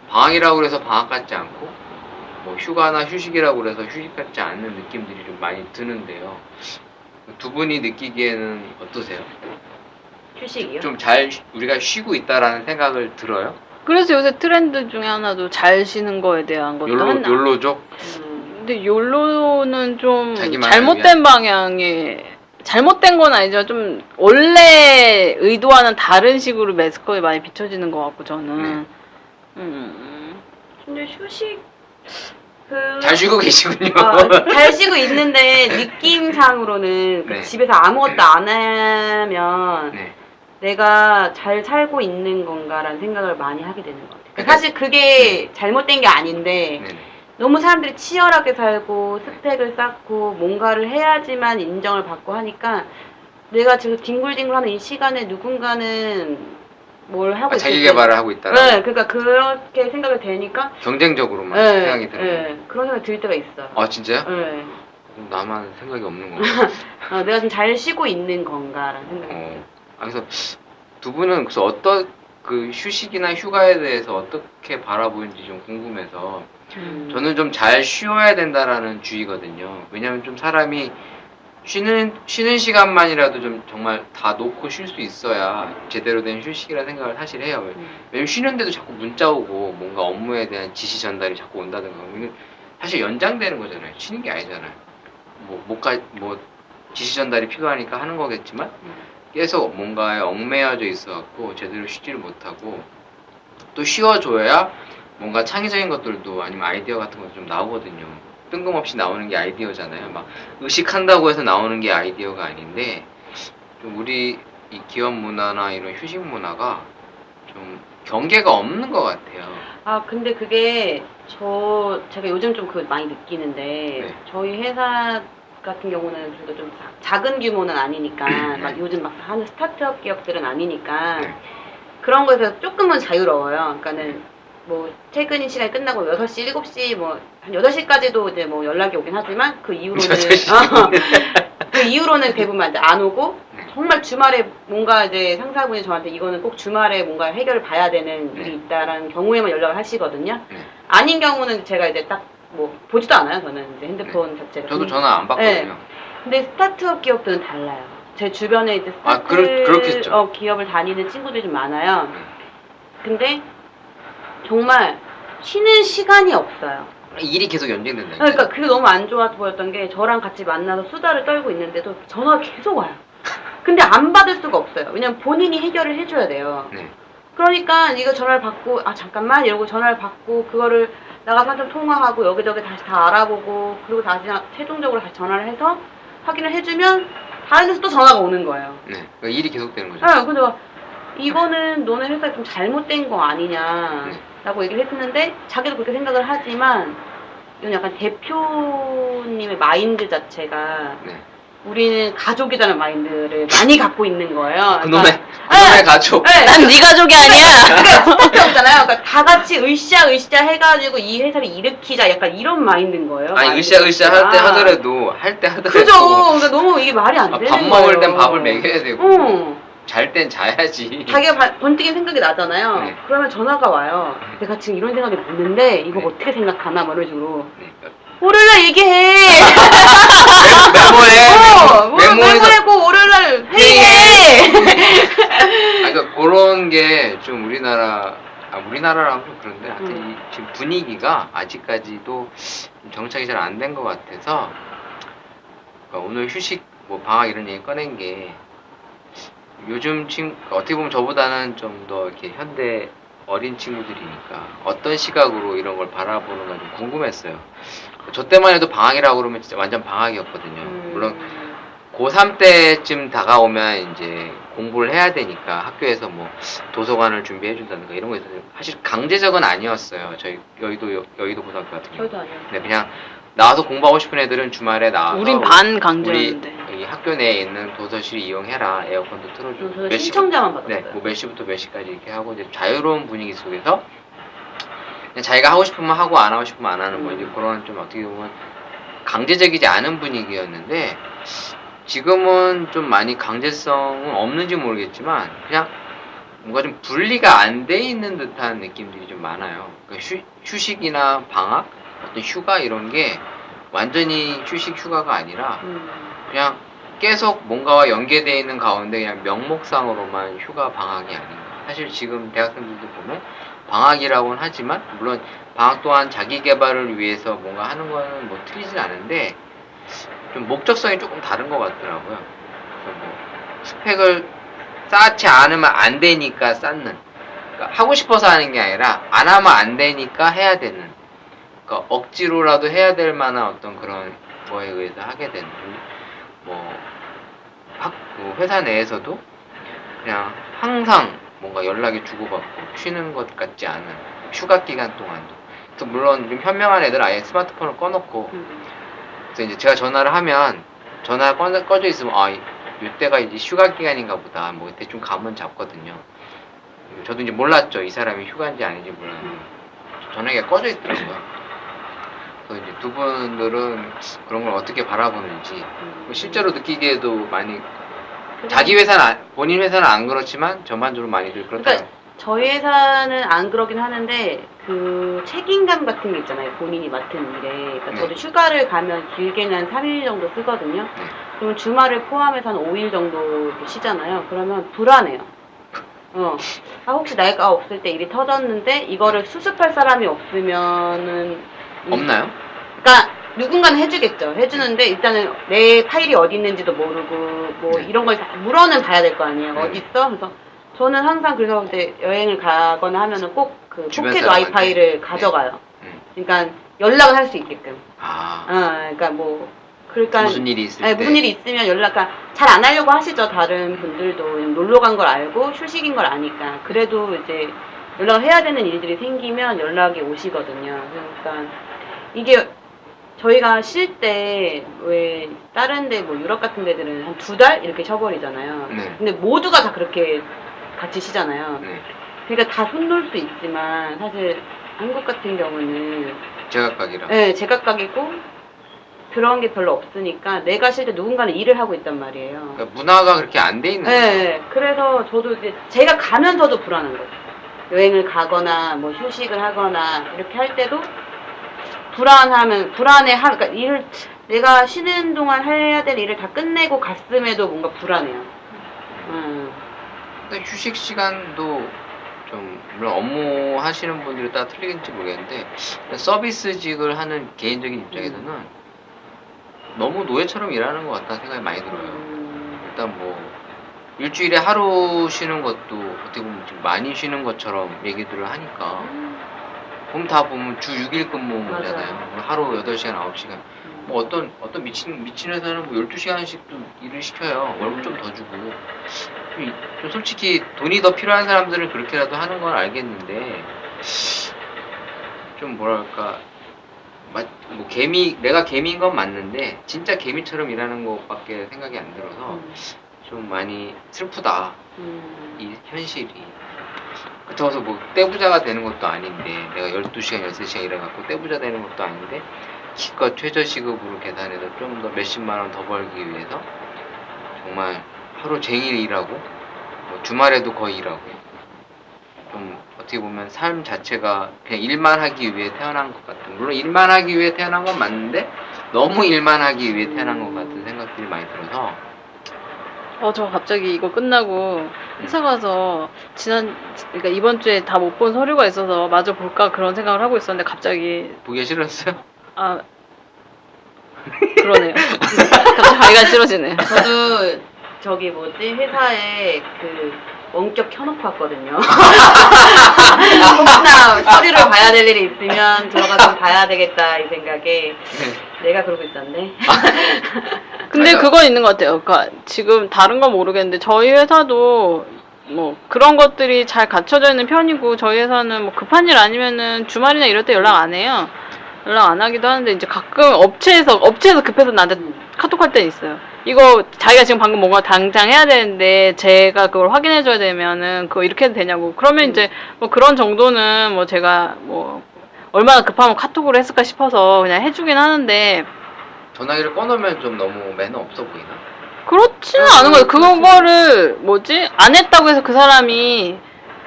방학이라고 해서 방학 같지 않고 뭐 휴가나 휴식이라고 해서 휴식 같지 않는 느낌들이 좀 많이 드는데요. 두 분이 느끼기에는 어떠세요? 휴식이요? 좀 잘 우리가 쉬고 있다라는 생각을 들어요? 그래서 요새 트렌드 중에 하나도 잘 쉬는 거에 대한 것도 욜로족? 근데 욜로는 좀 자기만을 잘못된 방향에 잘못된 건 아니지만 좀 원래 의도와는 다른 식으로 매스컴이 많이 비춰지는 것 같고 저는 근데 휴식 잘 쉬고 계시군요. 잘 쉬고 있는데 느낌상으로는 네. 집에서 아무것도 안 하면 네. 내가 잘 살고 있는 건가라는 생각을 많이 하게 되는 것 같아요. 그러니까, 사실 그게 잘못된 게 아닌데 네네. 너무 사람들이 치열하게 살고 스펙을 쌓고 뭔가를 해야지만 인정을 받고 하니까 내가 지금 뒹굴뒹굴하는 이 시간에 누군가는 뭘 하고 자기 개발을 하고 있다라고. 네, 그러니까 그렇게 생각이 되니까 경쟁적으로만 네, 생각이 드는 거예요. 네, 그런 생각이 들 때가 있어요. 아 진짜요? 네. 나만 생각이 없는 건가? 내가 좀 잘 쉬고 있는 건가라는 생각이 들어요. 그래서 두 분은 그래서 어떤 그 휴식이나 휴가에 대해서 어떻게 바라보는지 좀 궁금해서 저는 좀 잘 쉬어야 된다라는 주의거든요. 왜냐면 좀 사람이 쉬는 시간만이라도 좀 정말 다 놓고 쉴 수 있어야 제대로 된 휴식이라 생각을 사실 해요. 왜냐면 쉬는데도 자꾸 문자 오고 뭔가 업무에 대한 지시 전달이 자꾸 온다든가 사실 연장되는 거잖아요. 쉬는 게 아니잖아요. 뭐 지시 전달이 필요하니까 하는 거겠지만 계속 뭔가에 얽매여져 있어갖고 제대로 쉬지를 못하고 또 쉬어줘야 뭔가 창의적인 것들도 아니면 아이디어 같은 것도 좀 나오거든요. 뜬금없이 나오는 게 아이디어잖아요. 막 의식한다고 해서 나오는 게 아이디어가 아닌데 좀 우리 이 기업 문화나 이런 휴식 문화가 좀 경계가 없는 것 같아요. 근데 그게 제가 요즘 좀 많이 느끼는데 저희 회사 같은 경우는 그래도 좀 작은 규모는 아니니까 막 요즘 막 하는 스타트업 기업들은 아니니까 그런 거에서 조금은 자유로워요. 그러니까는 뭐 퇴근 시간이 끝나고 6시, 7시 뭐 한 8시까지도 이제 뭐 연락이 오긴 하지만 그 이후로는 대부분 이제 안 오고 정말 주말에 뭔가 이제 상사분이 저한테 이거는 꼭 주말에 뭔가 해결을 봐야 되는 일이 있다라는 경우에만 연락을 하시거든요. 아닌 경우는 제가 이제 딱 뭐 보지도 않아요. 저는 이제 핸드폰 자체를. 저도 전화 안 받거든요. 네. 근데 스타트업 기업들은 달라요. 제 주변에 이제 그렇겠죠. 기업을 다니는 친구들이 좀 많아요. 근데 정말 쉬는 시간이 없어요. 일이 계속 연장된다. 그러니까 그게 너무 안 좋아 보였던 게 저랑 같이 만나서 수다를 떨고 있는데도 전화가 계속 와요. 근데 안 받을 수가 없어요. 왜냐면 본인이 해결을 해줘야 돼요. 그러니까 이거 전화를 받고 아 잠깐만 이러고 전화를 받고 그거를 나가서 한참 통화하고 여기저기 다시 다 알아보고 그리고 다시 최종적으로 다시 전화를 해서 확인을 해주면 다른 데서 또 전화가 오는 거예요. 네. 그러니까 일이 계속되는 거죠. 네, 근데 막 이거는 너네 회사에 좀 잘못된 거 아니냐라고 얘기를 했는데 자기도 그렇게 생각을 하지만 이건 약간 대표님의 마인드 자체가 네. 우리는 가족이라는 마인드를 많이 갖고 있는 거예요. 그놈의 네. 가족. 네. 난 네 가족이 아니야. 그러니까 스타트업잖아요. 그러니까 다 같이 으쌰으쌰 해가지고 이 회사를 일으키자 약간 이런 마인드인 거예요. 아니 마인드 으쌰으쌰 할 때 자체가. 하더라도 그죠. 그러니까 너무 이게 말이 안 되는 밥 거예요. 먹을 땐 밥을 먹여야 되고 응. 잘 땐 자야지. 자기가 번뜩인 생각이 나잖아요. 네. 그러면 전화가 와요. 내가 지금 이런 생각이 났는데 이거 네. 어떻게 생각하나 뭐 이런 식으로. 네. 월요일날 얘기해. 메모에 메모해고 월요일날 회의해. 그러니까 그런 게 좀 우리나라랑 좀 그런데 하여튼 이 지금 분위기가 아직까지도 좀 정착이 잘 안 된 것 같아서 그러니까 오늘 휴식 뭐 방학 이런 얘기 꺼낸 게 요즘 어떻게 보면 저보다는 좀 더 이렇게 현대 어린 친구들이니까 어떤 시각으로 이런 걸 바라보는가 좀 궁금했어요. 저 때만 해도 방학이라고 그러면 진짜 완전 방학이었거든요. 물론 고3 때쯤 다가오면 이제 공부를 해야 되니까 학교에서 뭐 도서관을 준비해 준다든가 이런 거 있어요. 사실 강제적은 아니었어요. 저희 여의도 고등학교 같은 경우. 저도 아니에요. 네, 그냥 나와서 공부하고 싶은 애들은 주말에 나와서 우린 반 강제였는데. 우리 여기 학교 내에 있는 도서실 이용해라. 에어컨도 틀어주고 저는 신청자만 받았어요. 네, 뭐 몇 시부터 몇 시까지 이렇게 하고 이제 자유로운 분위기 속에서 그냥 자기가 하고 싶으면 하고 안 하고 싶으면 안 하는 뭐 이제 그런 좀 어떻게 보면 강제적이지 않은 분위기였는데 지금은 좀 많이 강제성은 없는지 모르겠지만 그냥 뭔가 좀 분리가 안 돼 있는 듯한 느낌들이 좀 많아요. 그러니까 휴식이나 방학, 어떤 휴가 이런 게 완전히 휴식 휴가가 아니라 그냥 계속 뭔가와 연계되어 있는 가운데 그냥 명목상으로만 휴가 방학이 아닌가. 사실 지금 대학생들도 보면 방학이라고는 하지만 물론 방학 또한 자기 개발을 위해서 뭔가 하는 거는 뭐 틀리진 않은데 좀 목적성이 조금 다른 것 같더라고요. 뭐 스펙을 쌓지 않으면 안 되니까 쌓는. 그러니까 하고 싶어서 하는 게 아니라 안 하면 안 되니까 해야 되는. 그러니까 억지로라도 해야 될 만한 어떤 그런 거에 의해서 하게 되는. 뭐 회사 내에서도 그냥 항상 뭔가 연락이 주고받고 쉬는 것 같지 않은 휴가 기간 동안도. 그래서 물론 좀 현명한 애들 아예 스마트폰을 꺼놓고 그래서 이제 제가 전화를 하면 전화가 꺼져 있으면 이때가 이제 휴가 기간인가 보다 뭐 대충 감은 잡거든요. 저도 이제 몰랐죠. 이 사람이 휴가인지 아닌지 몰랐는데 전화기가 꺼져 있더라고요. 그래서 이제 두 분들은 그런 걸 어떻게 바라보는지 실제로 느끼기에도 많이 자기 회사는 본인 회사는 안 그렇지만 전반적으로 많이들 그렇다고. 그러니까 저희 회사는 안 그러긴 하는데 그 책임감 같은 게 있잖아요. 본인이 맡은 일에. 그러니까 네. 저도 휴가를 가면 길게는 한 3일 정도 쓰거든요. 그러면 주말을 포함해서 한 5일 정도 이렇게 쉬잖아요. 그러면 불안해요. 혹시 내가 없을 때 일이 터졌는데 이거를 수습할 사람이 없으면은 없나요? 그러니까 누군가는 해주겠죠. 해주는데 일단은 내 파일이 어디 있는지도 모르고 뭐 네. 이런 걸 물어는 봐야 될 거 아니에요. 네. 어디 있어? 그래서 저는 항상 그래서 이제 여행을 가거나 하면은 꼭 그 주변 포켓 사람한테. 와이파이를 가져가요. 네. 그러니까 연락을 할 수 있게끔. 아 그러니까 뭐 그러니까 무슨 일이 있을 때 무슨 일이 있으면 잘 안 하려고 하시죠. 다른 분들도 놀러 간 걸 알고 휴식인 걸 아니까. 그래도 이제 연락을 해야 되는 일들이 생기면 연락이 오시거든요. 그러니까 이게 저희가 쉴 때 왜 다른 데 뭐 유럽 같은 데들은 한 2달 이렇게 쉬어버리잖아요. 네. 근데 모두가 다 그렇게 같이 쉬잖아요. 네. 그러니까 다 손 놓을 수 있지만 사실 한국 같은 경우는 제각각이라. 네, 제각각이고 그런 게 별로 없으니까 내가 쉴 때 누군가는 일을 하고 있단 말이에요. 그러니까 문화가 그렇게 안 돼 있는 거죠. 네, 그래서 저도 이제 제가 가면서도 불안한 거죠. 여행을 가거나 뭐 휴식을 하거나 이렇게 할 때도 그러니까 일을 내가 쉬는 동안 해야 될 일을 다 끝내고 갔음에도 뭔가 불안해요. 근데 휴식 시간도 좀 물론 업무 하시는 분들에 따라 틀리겠지 모르겠는데 서비스직을 하는 개인적인 입장에서는 너무 노예처럼 일하는 것 같다는 생각이 많이 들어요. 일단 뭐 일주일에 하루 쉬는 것도 어떻게 보면 좀 많이 쉬는 것처럼 얘기들을 하니까 그럼 다 보면 주 6일 근무잖아요. 하루 8시간, 9시간. 뭐 어떤 미친 회사는 뭐 12시간씩도 일을 시켜요. 월급 좀 더 주고. 좀 솔직히 돈이 더 필요한 사람들은 그렇게라도 하는 건 알겠는데 좀 뭐랄까 뭐 내가 개미인 건 맞는데 진짜 개미처럼 일하는 것밖에 생각이 안 들어서 좀 많이 슬프다. 이 현실이. 그렇다고 해서 뭐 떼부자가 되는 것도 아닌데 내가 12시간, 13시간 일해갖고 떼부자 되는 것도 아닌데 기껏 최저시급으로 계산해서 좀 더 몇십만 원 더 벌기 위해서 정말 하루 종일 일하고 뭐 주말에도 거의 일하고 좀 어떻게 보면 삶 자체가 그냥 일만 하기 위해 태어난 것 같은, 물론 일만 하기 위해 태어난 건 맞는데 너무 일만 하기 위해 태어난 것 같은 생각들이 많이 들어서 저 갑자기 이거 끝나고 회사 가서 그러니까 이번 주에 다 못 본 서류가 있어서 마저 볼까 그런 생각을 하고 있었는데 갑자기 보기 싫었어요? 그러네요. 갑자기 가기가 싫어지네. 저도 저기 뭐지 회사에 그 원격 켜놓고 왔거든요. 혹시나 서류를 봐야 될 일이 있으면 들어가서 봐야 되겠다 이 생각에 내가 그러고 있었네. 근데 그건 있는 것 같아요. 그러니까 지금 다른 건 모르겠는데 저희 회사도 뭐 그런 것들이 잘 갖춰져 있는 편이고 저희 회사는 뭐 급한 일 아니면은 주말이나 이럴 때 연락 안 해요. 연락 안 하기도 하는데 이제 가끔 업체에서 급해서 나한테 카톡 할 때 있어요. 이거 자기가 지금 방금 뭔가 당장 해야 되는데 제가 그걸 확인해줘야 되면은 그거 이렇게 해도 되냐고. 그러면 이제 뭐 그런 정도는 뭐 제가 뭐 얼마나 급하면 카톡으로 했을까 싶어서 그냥 해주긴 하는데 전화기를 꺼놓으면 좀 너무 매너 없어 보이나? 그렇지는 않은 거예요. 그거를 뭐지 안 했다고 해서 그 사람이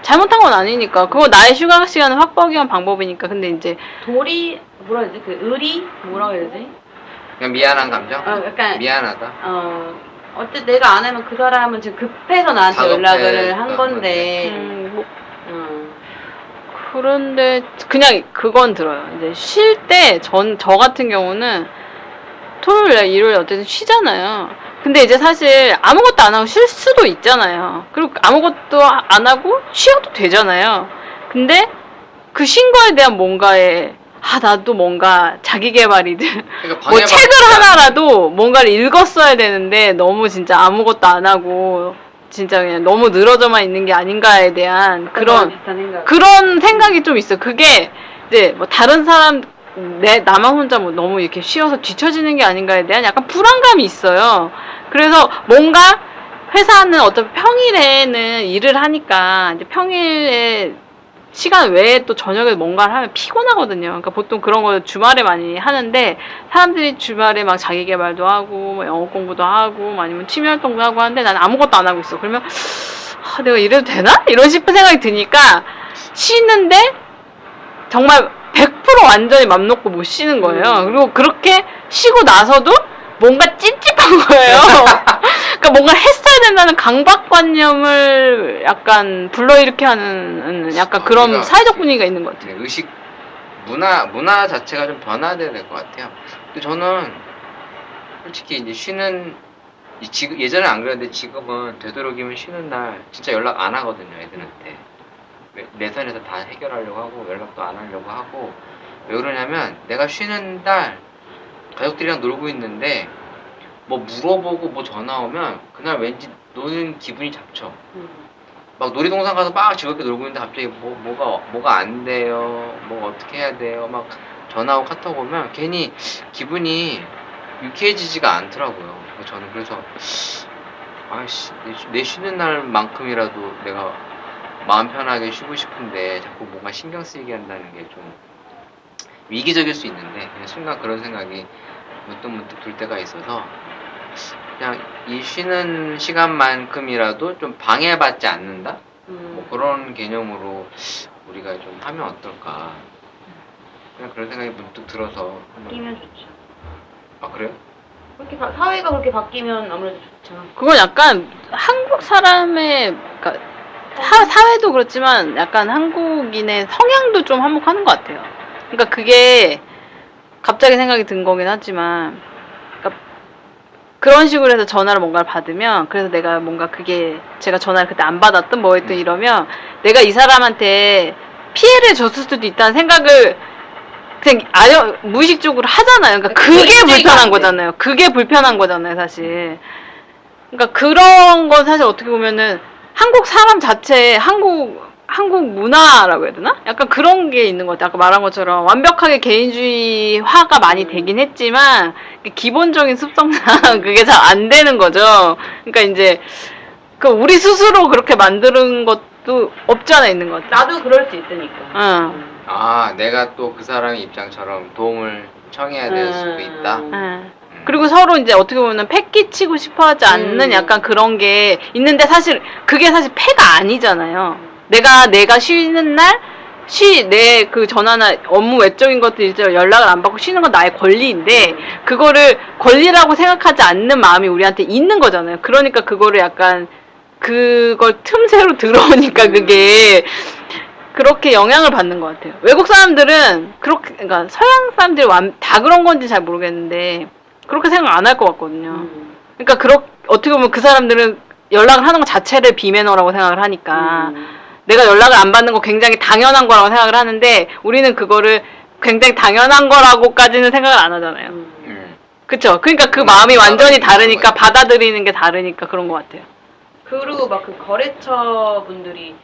잘못한 건 아니니까 그거 나의 휴가 시간을 확보하기 위한 방법이니까. 근데 이제 뭐라 해야 되지? 그 의리? 뭐라고 해야 되지? 그냥 미안한 감정? 약간 미안하다. 어쨌든 내가 안 하면 그 사람은 지금 급해서 나한테 작업해. 연락을 한 건데. 그런데 그냥 그건 들어요. 이제 쉴 때 저 같은 경우는 토요일, 일요일 어쨌든 쉬잖아요. 근데 이제 사실 아무것도 안 하고 쉴 수도 있잖아요. 그리고 아무것도 안 하고 쉬어도 되잖아요. 근데 그 쉰 거에 대한 뭔가에 나도 뭔가 자기 개발이든 그러니까 뭐 책을 하나라도 뭔가를 읽었어야 되는데 너무 진짜 아무것도 안 하고 진짜 그냥 너무 늘어져만 있는 게 아닌가에 대한 그런 생각이 좀 있어요. 그게 이제 뭐 다른 사람 나만 혼자 뭐 너무 이렇게 쉬어서 뒤처지는 게 아닌가에 대한 약간 불안감이 있어요. 그래서 뭔가 회사는 어차피 평일에는 일을 하니까 이제 평일에 시간 외에 또 저녁에 뭔가를 하면 피곤하거든요. 그러니까 보통 그런 거 주말에 많이 하는데 사람들이 주말에 막 자기 개발도 하고 뭐 영어 공부도 하고 뭐 아니면 취미 활동도 하고 하는데 난 아무것도 안 하고 있어. 그러면 내가 이래도 되나? 이런 싶은 생각이 드니까 쉬는데 정말 100% 완전히 맘 놓고 못 쉬는 거예요. 그리고 그렇게 쉬고 나서도 뭔가 찝찝한 거예요. 그러니까 뭔가 했어야 된다는 강박관념을 약간 불러일으키게 하는 약간 그런 사회적 분위기가 있는 것 같아요. 의식 문화 자체가 좀 변화돼야 될 것 같아요. 근데 저는 솔직히 이제 예전에 안 그랬는데 지금은 되도록이면 쉬는 날 진짜 연락 안 하거든요, 애들한테. 내 선에서 다 해결하려고 하고 연락도 안 하려고 하고. 왜 그러냐면 내가 쉬는 날 가족들이랑 놀고 있는데 뭐 물어보고 뭐 전화 오면 그날 왠지 노는 기분이 잡쳐. 막 놀이동산 가서 막 즐겁게 놀고 있는데 갑자기 뭐가 안 돼요, 뭐 어떻게 해야 돼요, 막 전화하고 카톡 오면 괜히 기분이 유쾌해지지가 않더라고요. 저는 그래서 내 쉬는 날만큼이라도 내가 마음 편하게 쉬고 싶은데 자꾸 뭔가 신경 쓰이게 한다는 게 좀 위기적일 수 있는데 그냥 순간 그런 생각이 문득문득 들 때가 있어서 그냥 이 쉬는 시간만큼이라도 좀 방해받지 않는다? 뭐 그런 개념으로 우리가 좀 하면 어떨까? 그냥 그런 생각이 문득 들어서 바뀌면 좋죠. 아 그래요? 그렇게 사회가 그렇게 바뀌면 아무래도 좋죠. 그건 약간 한국 사람의 그러니까 사회도 그렇지만 약간 한국인의 성향도 좀 한몫하는 것 같아요. 그러니까 그게 갑자기 생각이 든 거긴 하지만 그러니까 그런 식으로 해서 전화를 뭔가를 받으면, 그래서 내가 뭔가 그게 제가 전화를 그때 안 받았든 뭐 했든 이러면 내가 이 사람한테 피해를 줬을 수도 있다는 생각을 그냥 무의식적으로 하잖아요. 그러니까 그게 불편한 거잖아요. 그게 불편한 거잖아요, 사실. 그러니까 그런 건 사실 어떻게 보면은 한국 사람 자체에 한국 문화라고 해야 되나? 약간 그런 게 있는 것 같아요. 아까 말한 것처럼 완벽하게 개인주의화가 많이 되긴 했지만 기본적인 습성상 그게 잘 안 되는 거죠. 그러니까 이제 그 우리 스스로 그렇게 만드는 것도 없지 않아 있는 것 같아요. 나도 그럴 수 있으니까. 아, 내가 또 그 사람의 입장처럼 도움을 청해야 될 수도 있다. 그리고 서로 이제 어떻게 보면 패 끼치고 싶어 하지 않는 약간 그런 게 있는데 사실 그게 사실 패가 아니잖아요. 내가 쉬는 날 내 그 전화나 업무 외적인 것들 이제 연락을 안 받고 쉬는 건 나의 권리인데 그거를 권리라고 생각하지 않는 마음이 우리한테 있는 거잖아요. 그러니까 그거를 약간 그걸 틈새로 들어오니까 그게 그렇게 영향을 받는 것 같아요. 외국 사람들은 그러니까 서양 사람들이 다 그런 건지 잘 모르겠는데 그렇게 생각 안 할 것 같거든요. 그러니까 어떻게 보면 그 사람들은 연락을 하는 것 자체를 비매너라고 생각을 하니까 내가 연락을 안 받는 거 굉장히 당연한 거라고 생각을 하는데 우리는 그거를 굉장히 당연한 거라고까지는 생각을 안 하잖아요. 그쵸? 그러니까 그 마음이 완전히 다르니까 받아들이는 게 다르니까 그런 것 같아요. 그리고 막 그 거래처 분들이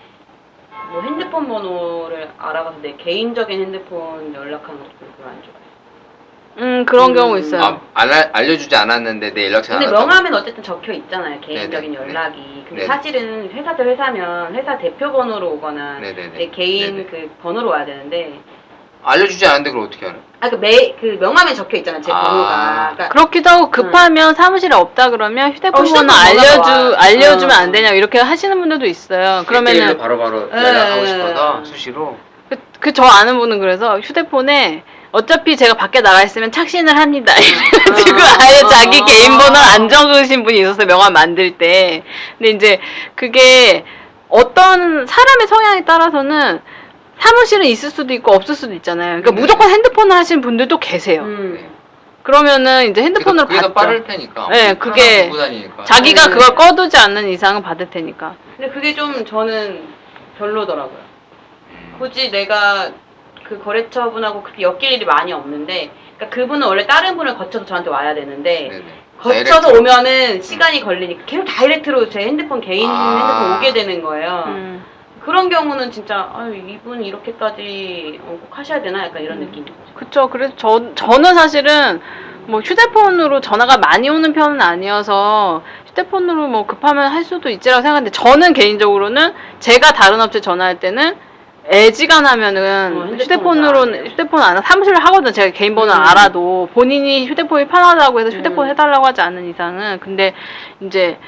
뭐 핸드폰 번호를 알아가서 내 개인적인 핸드폰 연락하는 것도 별로 안 좋아해. 그런 경우 있어요. 알려주지 않았는데 내 연락처 근데 알았다고? 명함엔 어쨌든 적혀 있잖아요. 개인적인 네네. 연락이. 근데 네네. 사실은 회사 대 회사면 회사 대표 번호로 오거나 네네네. 내 개인 네네. 그 번호로 와야 되는데. 알려주지 않았는데 그걸 어떻게 알아? 그 명함에 적혀 있잖아요. 제 번호가. 그러니까 그렇기도 하고 급하면 사무실에 없다 그러면 휴대폰 휴대폰 번호 번호가 와. 알려주면 안 되냐 이렇게 하시는 분들도 있어요. 그러면은 바로바로 네. 연락하고 싶어서 수시로. 저 아는 분은 그래서 휴대폰에 어차피 제가 밖에 나가 있으면 착신을 합니다. 지금 아예 자기 개인 번호를 안 적으신 분이 있었어요. 명함 만들 때. 근데 이제 그게 어떤 사람의 성향에 따라서는 사무실은 있을 수도 있고 없을 수도 있잖아요. 그러니까 무조건 핸드폰을 하시는 분들도 계세요. 그러면은 이제 핸드폰으로 그게 더 받죠. 빠를 테니까. 네, 그게 두고 다니니까. 자기가 그걸 꺼두지 않는 이상은 받을 테니까. 근데 그게 좀 저는 별로더라고요. 굳이 내가 그 거래처분하고 그렇게 엮일 일이 많이 없는데, 그러니까 그분은 원래 다른 분을 거쳐서 저한테 와야 되는데, 네네. 거쳐서 다이렉트로. 오면은 시간이 걸리니까 계속 다이렉트로 제 핸드폰 개인 핸드폰 오게 되는 거예요. 그런 경우는 진짜 이분 이렇게까지 꼭 하셔야 되나 약간 이런 느낌이죠. 그쵸. 그래서 저는 사실은 뭐 휴대폰으로 전화가 많이 오는 편은 아니어서 휴대폰으로 뭐 급하면 할 수도 있지라고 생각하는데 저는 개인적으로는 제가 다른 업체 전화할 때는 애지간하면은 휴대폰 안 하고 사무실을 하거든요. 제가 개인 번호 알아도 본인이 휴대폰이 편하다고 해서 휴대폰 해달라고 하지 않는 이상은. 근데 이제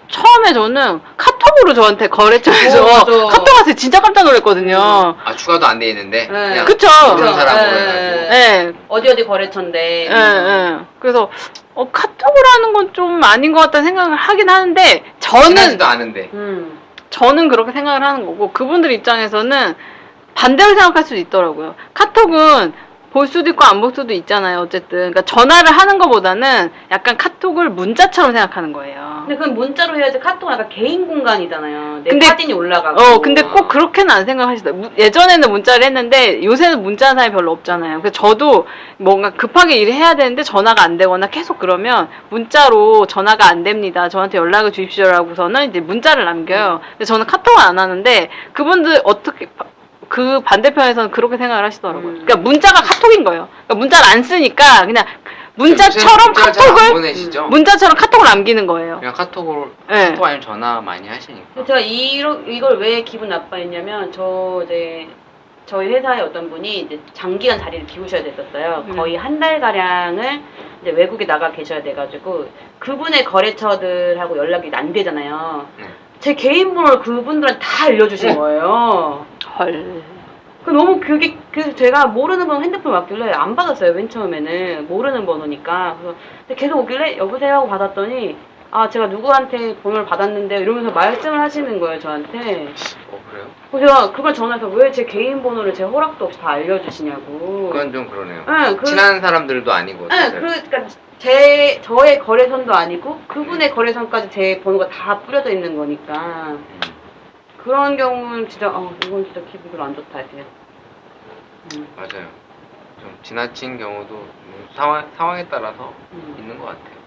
처음에 저는 카톡으로 저한테 거래처에서 카톡 와서 진짜 깜짝 놀랐거든요. 아, 추가도 안 돼 있는데. 그냥 그쵸. 모르는 사람으로 해가지고. 네. 어디 거래처인데. 그래서 카톡을 하는 건 좀 아닌 것 같다는 생각을 하긴 하는데 친하지도 않은데. 저는 그렇게 생각을 하는 거고 그분들 입장에서는 반대로 생각할 수도 있더라고요. 카톡은 볼 수도 있고 안 볼 수도 있잖아요. 어쨌든 그러니까 전화를 하는 것보다는 약간 카톡을 문자처럼 생각하는 거예요. 근데 그건 문자로 해야지 카톡은 약간 개인 공간이잖아요. 내 근데- 사진이 올라가고. 근데 꼭 그렇게는 안 생각하시더라고요. 예전에는 문자를 했는데 요새는 문자하는 사람이 별로 없잖아요. 그래서 저도 뭔가 급하게 일을 해야 되는데 전화가 안 되거나 계속 그러면 문자로 전화가 안 됩니다. 저한테 연락을 주십시오라고서는 이제 문자를 남겨요. 근데 저는 카톡을 안 하는데 그분들 어떻게 그 반대편에서는 그렇게 생각을 하시더라고요. 그러니까 문자가 카톡인 거예요. 그러니까 문자를 안 쓰니까 그냥 문자처럼 문자를 잘안 카톡을 보내시죠? 문자처럼 카톡을 남기는 거예요. 그냥 카톡 네. 아니면 전화 많이 하시니까. 근데 제가 이걸 왜 기분 나빠했냐면 저희 회사의 어떤 분이 이제 장기간 자리를 비우셔야 됐었어요. 거의 한 달 가량을 이제 외국에 나가 계셔야 돼가지고 그분의 거래처들하고 연락이 안 되잖아요. 제 개인 번호를 그분들한테 다 알려주신 거예요. 헐. 너무 그래서 제가 모르는 번호 핸드폰 왔길래 안 받았어요. 맨 처음에는 모르는 번호니까. 그래서 근데 계속 오길래 여보세요 하고 받았더니 제가 누구한테 번호를 받았는데 이러면서 말씀을 하시는 거예요, 저한테. 그래요? 그래서 제가 그걸 전화해서 왜 제 개인 번호를 제 허락도 없이 다 알려주시냐고. 그건 좀 그러네요. 네, 친한 사람들도 아니고. 네, 사실. 그러니까 저의 거래선도 아니고 그분의 거래선까지 제 번호가 다 뿌려져 있는 거니까 그런 경우는 진짜 이건 진짜 기분 별로 안 좋다 이렇게. 맞아요. 좀 지나친 경우도 상황에 따라서 있는 것 같아요.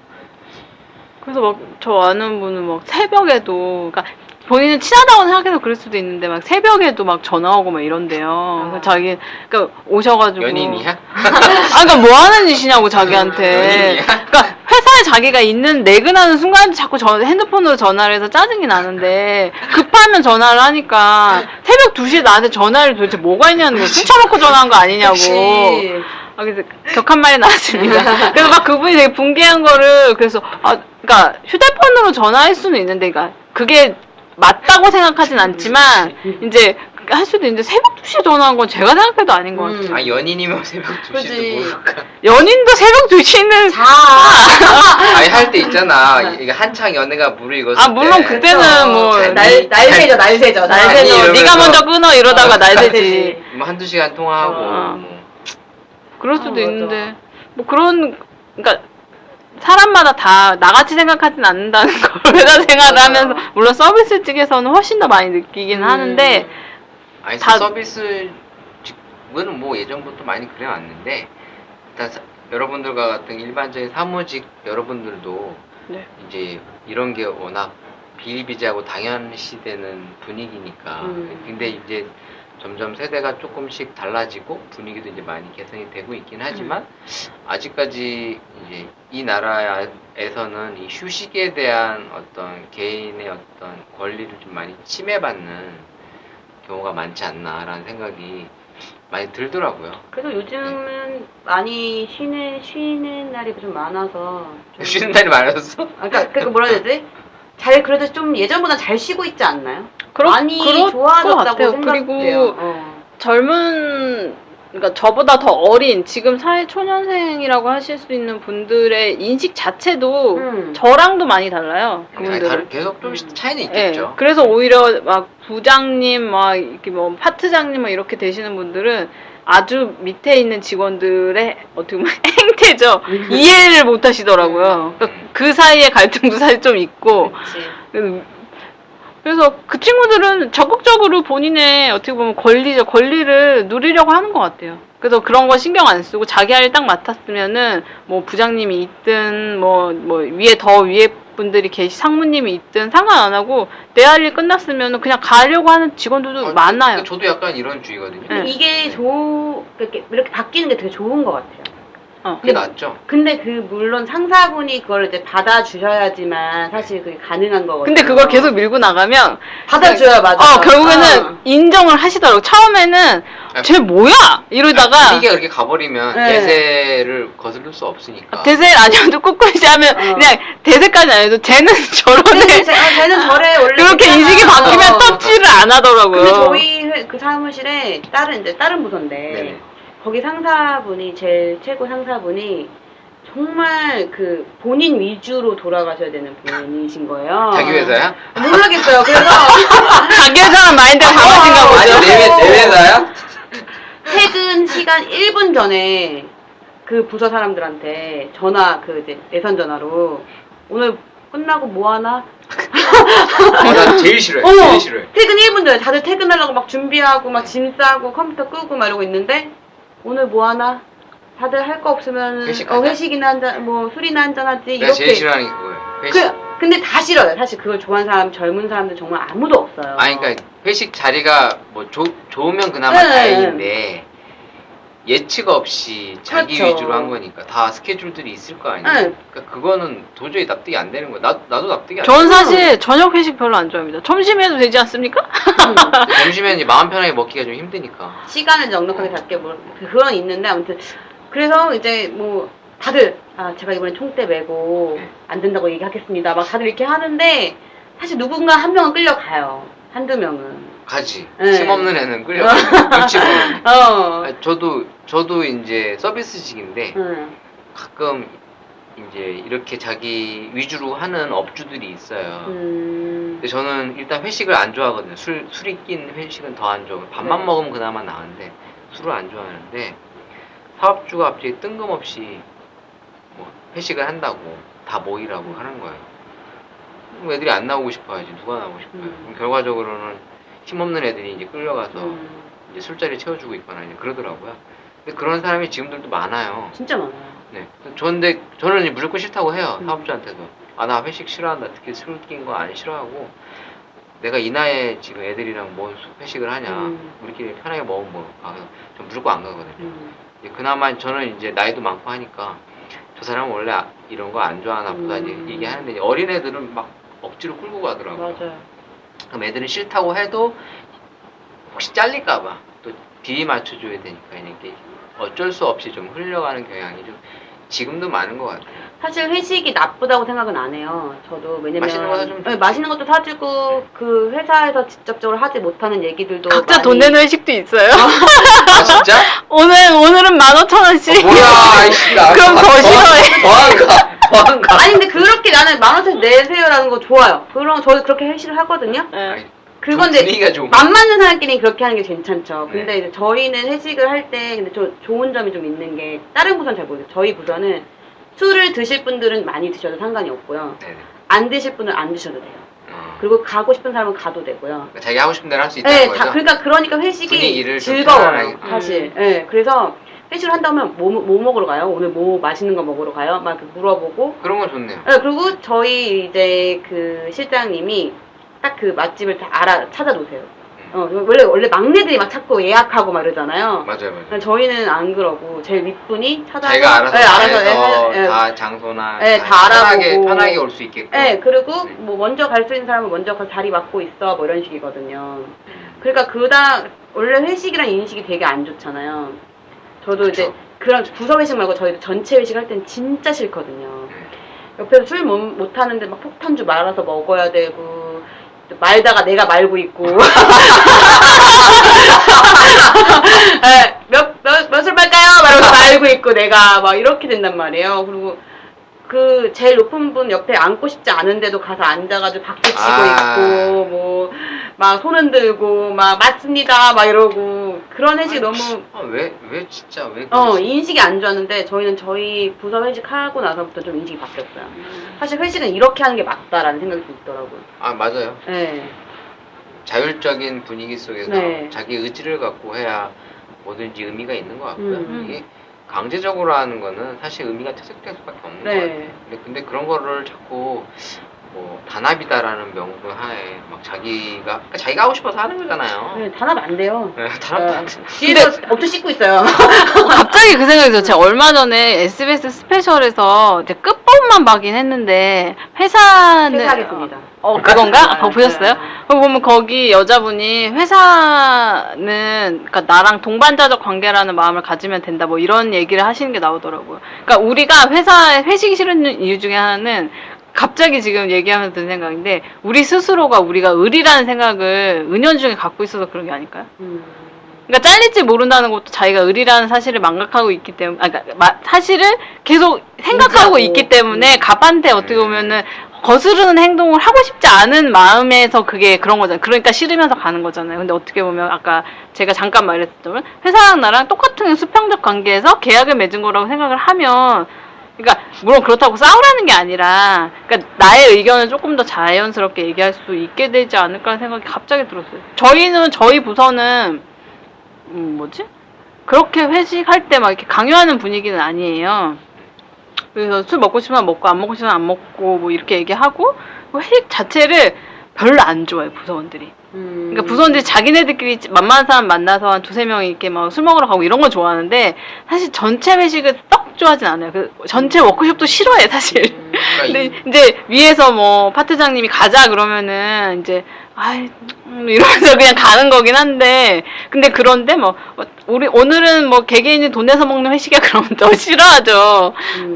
그래서 막 저 아는 분은 막 새벽에도 그러니까 본인은 친하다고 생각해서 그럴 수도 있는데 막 새벽에도 막 전화 오고 막 이런대요. 아. 자기 그러니까 오셔가지고 연인이야? 그러니까 뭐 하는 짓이냐고 자기한테. 연인이야? 그러니까 회사에 자기가 있는 내근하는 순간 자꾸 핸드폰으로 전화를 해서 짜증이 나는데 급하면 전화를 하니까 새벽 2시에 나한테 전화를 도대체 뭐가 있냐는 거야. 술 처먹고 전화한 거 아니냐고. 그치. 그래서 격한 말이 나왔습니다. 그래서 막 그분이 되게 붕괴한 거를 그래서 그러니까 휴대폰으로 전화할 수는 있는데 그러니까 그게 맞다고 생각하진 않지만 이제 할 수도 있는데 새벽 2시에 전화한 건 제가 생각해도 아닌 것 같아요. 아 연인이면 새벽 2시도 그치. 모를까? 연인도 새벽 2시는 아니 할 때 있잖아. 이게 한창 연애가 무르익었을 때. 물론 그때는 뭐 날새죠. 날 새죠. 이러면서 네가 먼저 끊어 이러다가 날 새지. 뭐 한두 시간 통화하고 어. 그럴 수도 맞아. 있는데 뭐 그런 그러니까 사람마다 다 나같이 생각하진 않는다는 걸 회사 생활을 맞아요. 하면서 물론 서비스 측에서는 훨씬 더 많이 느끼긴 하는데 아니 다- 서비스 직은 뭐 예전부터 많이 그래왔는데 일단 여러분들과 같은 일반적인 사무직 여러분들도 네. 이제 이런 게 워낙 비일비재하고 당연시되는 분위기니까 근데 이제 점점 세대가 조금씩 달라지고 분위기도 이제 많이 개선이 되고 있긴 하지만 아직까지 이제 이 나라에서는 이 휴식에 대한 어떤 개인의 어떤 권리를 좀 많이 침해받는 경우가 많지 않나라는 생각이 많이 들더라고요. 그래서 요즘은 많이 쉬는 날이 좀 많아서 좀- 쉬는 날이 많아졌어? 그러니까 뭐라 해야 되지? 그래도 좀 예전보다 잘 쉬고 있지 않나요? 많이 그럴 것 좋아졌다고 같아요. 생각돼요. 그리고 젊은 그러니까 저보다 더 어린 지금 사회 초년생이라고 하실 수 있는 분들의 인식 자체도 저랑도 많이 달라요. 그분들은. 계속 좀 차이는 예, 있겠죠. 그래서 오히려 막 부장님 막 이렇게 뭐 파트장님 막 이렇게 되시는 분들은 아주 밑에 있는 직원들의 어떻게 보면 행태죠. 이해를 못 하시더라고요. 그러니까 그 사이에 갈등도 사실 좀 있고. 그래서 그 친구들은 적극적으로 본인의 어떻게 보면 권리를 누리려고 하는 것 같아요. 그래서 그런 거 신경 안 쓰고 자기 할 일 딱 맡았으면은 뭐 부장님이 있든 뭐 위에 분들이 상무님이 있든 상관 안 하고 내 할 일 끝났으면은 그냥 가려고 하는 직원들도 많아요. 저도 약간 이런 주의거든요. 네. 이게 이렇게 바뀌는 게 되게 좋은 것 같아요. 그게 낫죠. 근데 물론 상사분이 그걸 이제 받아주셔야지만 사실 그게 가능한 거거든요. 근데 그걸 계속 밀고 나가면 받아줘야 맞아. 결국에는 인정을 하시더라고. 처음에는 쟤 뭐야 이러다가 분위기가 그렇게 가버리면 네. 대세를 거슬릴 수 없으니까. 대세를 아니어도 꿋꿋이 하면 그냥 대세까지 안 해도 쟤는 저러네. 쟤는 저래 원래 그렇게 괜찮아. 인식이 바뀌면 터치를 안 하더라고요. 근데 저희 그 사무실에 다른 부서인데 네네. 거기 상사분이 제일 최고 상사분이 정말 그 본인 위주로 돌아가셔야 되는 분이신 거예요. 자기 회사야? 모르겠어요. 그래서 자기 회사는 마인드가 강하신가 보죠. 아니 내 회사야? 퇴근 시간 1분 전에 그 부서 사람들한테 이제 예선 전화로 오늘 끝나고 뭐 하나? 나 제일 싫어해. 제일 싫어해. 퇴근 1분 전에 다들 퇴근하려고 막 준비하고 막 짐 싸고 컴퓨터 끄고 막 이러고 있는데 오늘 뭐 하나? 다들 할 거 없으면 회식이나 한잔 뭐 술이나 한잔 하지 내가 이렇게. 제일 싫어하는 게 그거예요. 회식. 근데 다 싫어요. 사실 그걸 좋아하는 사람 젊은 사람들 정말 아무도 없어요. 아니 그러니까 회식 자리가 뭐 좋으면 그나마 네. 다행인데 예측 없이 자기 그렇죠. 위주로 한 거니까 다 스케줄들이 있을 거 아니에요. 네. 그러니까 그거는 도저히 납득이 안 되는 거예요. 나도 납득이 안 돼. 전 사실 저녁 회식 별로 안 좋아합니다. 점심에도 되지 않습니까? 점심에는 이제 마음 편하게 먹기가 좀 힘드니까. 시간을 넉넉하게 잡게 그건 있는데 아무튼 그래서 이제 뭐 다들 제가 이번에 총대 메고 안 된다고 얘기하겠습니다. 막 다들 이렇게 하는데 사실 누군가 한 명은 끌려가요. 한두 명은. 가지. 네. 힘없는 애는 끌려가요. 눈치 보는. 아니, 저도 이제 서비스직인데 가끔 이제 이렇게 자기 위주로 하는 업주들이 있어요. 근데 저는 일단 회식을 안 좋아하거든요. 술이 낀 회식은 더 안 좋아하고 밥만 네. 먹으면 그나마 나은데 술을 안 좋아하는데 사업주가 갑자기 뜬금없이 뭐 회식을 한다고 다 모이라고 하는 거예요. 그럼 애들이 안 나오고 싶어야지. 누가 나오고 싶어요. 그럼 결과적으로는 힘없는 애들이 이제 끌려가서 이제 술자리 채워주고 있거나 이제 그러더라고요. 근데 그런 사람이 지금들도 많아요. 진짜 많아요. 네. 저는 이제 무조건 싫다고 해요. 사업주한테도. 아, 나 회식 싫어한다. 특히 술 낀 거 안 싫어하고. 내가 이 나이에 지금 애들이랑 뭐 회식을 하냐. 우리끼리 편하게 먹으면 뭐. 그래서 전 무조건 안 가거든요. 이제 그나마 저는 이제 나이도 많고 하니까 저 사람은 원래 이런 거 안 좋아하나 보다 이제 얘기하는데 이제 어린애들은 막 억지로 끌고 가더라고요. 맞아요. 그럼 애들은 싫다고 해도 혹시 잘릴까봐 또 비위 맞춰줘야 되니까 이렇게 어쩔 수 없이 좀 흘려가는 경향이 좀 지금도 많은 것 같아요. 사실 회식이 나쁘다고 생각은 안 해요. 저도 왜냐면 맛있는 거 사주면 좋지. 맛있는 것도 사주고 그 회사에서 직접적으로 하지 못하는 얘기들도 각자 많이- 돈 내는 회식도 있어요. 아 진짜? 오늘은 15,000원씩. 뭐야 이씨 나 그럼 더 싫어해. 더한가 아니 근데 그렇게 나는 10,000원씩 내세요라는 거 좋아요. 그럼 저도 그렇게 회식을 하거든요. 네. 그건데 분위기가 좋은 맘 맞는 사람끼리 그렇게 하는 게 괜찮죠. 근데 네. 이제 저희는 회식을 할 때 근데 저 좋은 점이 좀 있는 게 다른 부서는 잘 모르겠어요. 저희 부서는 술을 드실 분들은 많이 드셔도 상관이 없고요. 네네. 안 드실 분은 안 드셔도 돼요. 어. 그리고 가고 싶은 사람은 가도 되고요. 그러니까 자기 하고 싶은 대로 할 수 있다는 네, 거죠? 그러니까 회식이 분위기를 좀 즐거워요. 편안하게. 사실. 네, 그래서 회식을 한다면 뭐 먹으러 가요? 오늘 뭐 맛있는 거 먹으러 가요? 막 이렇게 물어보고. 그런 건 좋네요. 네, 그리고 저희 이제 그 실장님이 딱 그 맛집을 다 찾아놓으세요. 원래 막내들이 막 찾고 예약하고 막 이러잖아요. 맞아요. 저희는 안 그러고 제일 윗분이 찾아서 자기가 알아서 네, 해서 예, 다 장소나 네, 다 알아보고. 편하게 올 수 있게끔. 네, 그리고 네. 뭐 먼저 갈 수 있는 사람은 먼저 가 자리 맡고 있어 뭐 이런 식이거든요. 그러니까 원래 회식이란 인식이 되게 안 좋잖아요. 저도 그쵸. 이제 그런 부서 회식 말고 저희도 전체 회식 할 땐 진짜 싫거든요. 네. 옆에서 술 못 하는데 막 폭탄주 말아서 먹어야 되고 또 말다가 내가 말고 있고 네, 몇술 말까요? 말하면서 말고 있고 내가 막 이렇게 된단 말이에요. 그리고 그 제일 높은 분 옆에 앉고 싶지 않은데도 가서 앉아가지고 박수 치고 있고 뭐 막 손 흔들고 막 맞습니다 막 이러고 그런 회식 너무 왜 진짜 왜 인식이 안 좋았는데 저희는 저희 부서 회식하고 나서부터 좀 인식이 바뀌었어요. 사실 회식은 이렇게 하는 게 맞다라는 생각이 좀 있더라고요. 아 맞아요. 네. 자율적인 분위기 속에서 네. 자기 의지를 갖고 해야 뭐든지 의미가 있는 것 같고요. 이게 강제적으로 하는 거는 사실 의미가 퇴색될 수밖에 없는 것 같아요. 근데 그런 거를 자꾸 뭐 단합이다라는 명분 하에 막 자기가 하고 싶어서 하는 거잖아요. 네, 단합 안 돼요. 네, 단합도 안 돼. 뒤에서 업주 씻고 있어요. 갑자기 그 생각이 들어요. 제가 얼마 전에 SBS 스페셜에서 이제 끝법만 봐긴 했는데 회사는 퇴사하겠습니다. 그건가? 그거 네, 보셨어요? 네. 그거 보면 거기 여자분이 회사는 그러니까 나랑 동반자적 관계라는 마음을 가지면 된다 뭐 이런 얘기를 하시는 게 나오더라고요. 그러니까 우리가 회사에 회식이 싫은 이유 중에 하나는 갑자기 지금 얘기하면서 든 생각인데 우리 스스로가 우리가 의리라는 생각을 은연중에 갖고 있어서 그런 게 아닐까요? 그러니까 잘릴지 모른다는 것도 자기가 의리라는 사실을 망각하고 있기 때문에, 그러니까 사실을 계속 생각하고 인지하고. 있기 때문에 갑한테 어떻게 보면은 거스르는 행동을 하고 싶지 않은 마음에서 그게 그런 거잖아요. 그러니까 싫으면서 가는 거잖아요. 근데 어떻게 보면 아까 제가 잠깐 말했던 회사랑 나랑 똑같은 수평적 관계에서 계약을 맺은 거라고 생각을 하면 그러니까 물론 그렇다고 싸우라는 게 아니라 그러니까 나의 의견을 조금 더 자연스럽게 얘기할 수 있게 되지 않을까 생각이 갑자기 들었어요. 저희 부서는 그렇게 회식할 때 막 이렇게 강요하는 분위기는 아니에요. 그래서 술 먹고 싶으면 먹고 안 먹고 싶으면 안 먹고 뭐 이렇게 얘기하고 회식 자체를 별로 안 좋아해요, 부서원들이. 그러니까 부서원들이 자기네들끼리 만만한 사람 만나서 한 2-3명이 이렇게 막 술 먹으러 가고 이런 걸 좋아하는데 사실 전체 회식을 썩 좋아하진 않아요. 그 전체 워크숍도 싫어해, 사실. 근데 이제 위에서 뭐 파트장님이 가자 그러면은 이제 이러면서 그냥 가는 거긴 한데 근데 그런데 뭐 우리 오늘은 뭐 개개인이 돈 내서 먹는 회식이야 그러면 더 싫어하죠.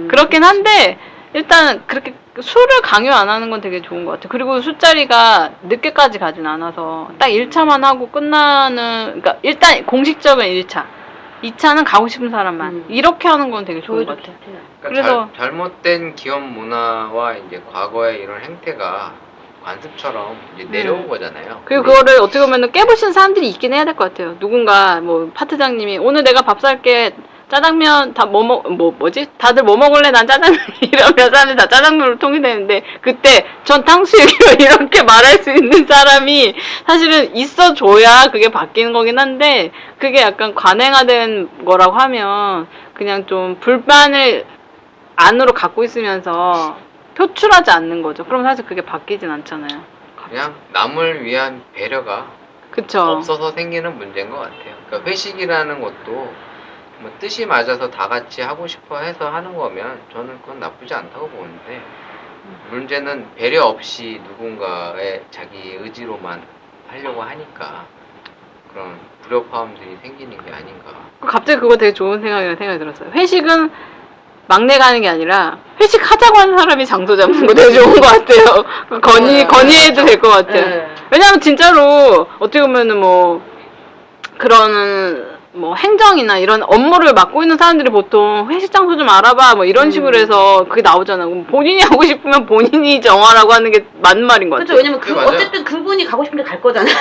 그렇긴 한데 일단 그렇게 술을 강요 안 하는 건 되게 좋은 것 같아요. 그리고 술자리가 늦게까지 가진 않아서 딱 1차만 하고 끝나는, 그러니까 일단 공식적인 1차, 2차는 가고 싶은 사람만 이렇게 하는 건 되게 좋은 것 같아요. 그래서 잘못된 기업 문화와 이제 과거의 이런 행태가 관습처럼 이제 내려온 거잖아요. 그리고 그거를 어떻게 보면 깨부시는 사람들이 있긴 해야 될 것 같아요. 누군가 뭐 파트장님이 오늘 내가 밥 살게 짜장면 다 뭐지? 다들 뭐 먹을래? 난 짜장면 이러면 사람들이 다 짜장면으로 통일되는데 그때 전 탕수육이요 이렇게 말할 수 있는 사람이 사실은 있어줘야 그게 바뀌는 거긴 한데 그게 약간 관행화된 거라고 하면 그냥 좀 불만을 안으로 갖고 있으면서 표출하지 않는 거죠. 그럼 사실 그게 바뀌진 않잖아요. 그냥 남을 위한 배려가 그쵸? 없어서 생기는 문제인 것 같아요. 그러니까 회식이라는 것도 뭐 뜻이 맞아서 다 같이 하고 싶어 해서 하는 거면 저는 그건 나쁘지 않다고 보는데 문제는 배려 없이 누군가의 자기 의지로만 하려고 하니까 그런 불협화음들이 생기는 게 아닌가. 갑자기 그거 되게 좋은 생각이 들었어요. 회식은 막내가 하는 게 아니라 회식하자고 하는 사람이 장소 잡는 거 되게 좋은 것 같아요. 건의해도 될 것 같아요. 네. 왜냐면 진짜로 어떻게 보면은 뭐 그런 뭐 행정이나 이런 업무를 맡고 있는 사람들이 보통 회식 장소 좀 알아봐 뭐 이런 식으로 해서 그게 나오잖아. 그럼 본인이 하고 싶으면 본인이 정하라고 하는 게 맞는 말인 것 그렇죠. 같아요. 왜냐면 그게 맞아요. 어쨌든 그분이 가고 싶은데 갈 거잖아요.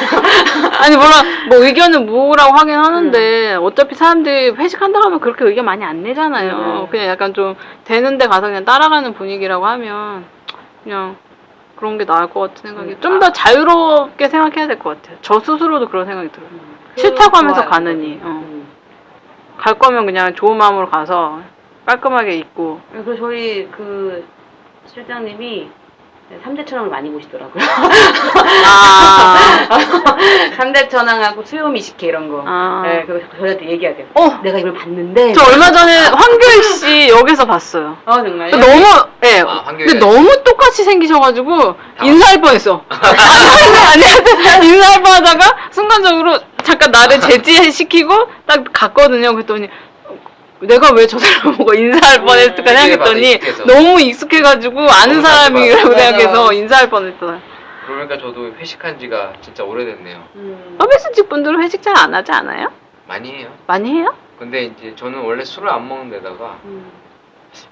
아니 물론 뭐 의견은 모으라고 하긴 하는데 어차피 사람들이 회식한다고 하면 그렇게 의견 많이 안 내잖아요. 그냥 약간 좀 되는 데 가서 그냥 따라가는 분위기라고 하면 그냥 그런 게 나을 것 같은 생각이 좀 더 자유롭게 생각해야 될 것 같아요. 저 스스로도 그런 생각이 들어요. 싫다고 하면서 좋아요. 가느니 갈 거면 그냥 좋은 마음으로 가서 깔끔하게 입고 그래서 저희 그 실장님이 3대 천왕을 많이 보시더라고요. 아, 3대 천왕하고 수요미식회 이런 거. 아. 네, 그래서 저희한테 얘기하대요. 어, 내가 이걸 봤는데. 저 얼마 전에 황교익 씨 여기서 봤어요. 정말요? 너무, 예. 아, 황교익 근데 너무 똑같이 생기셔가지고, 인사할 뻔했어. 아니, 인사할 뻔하다가, 순간적으로 잠깐 나를 제지시키고, 딱 갔거든요. 그랬더니, 내가 왜 저 사람을 보고 인사할 뻔했을까 생각했더니, 익숙해서. 너무 익숙해가지고, 아는 너무 사람이라고 맞아. 생각해서 인사할 뻔했어요. 그러니까 저도 회식한 지가 진짜 오래됐네요. 서비스직 분들은 회식 잘 안 하지 않아요? 많이 해요. 많이 해요? 근데 이제 저는 원래 술을 안 먹는 데다가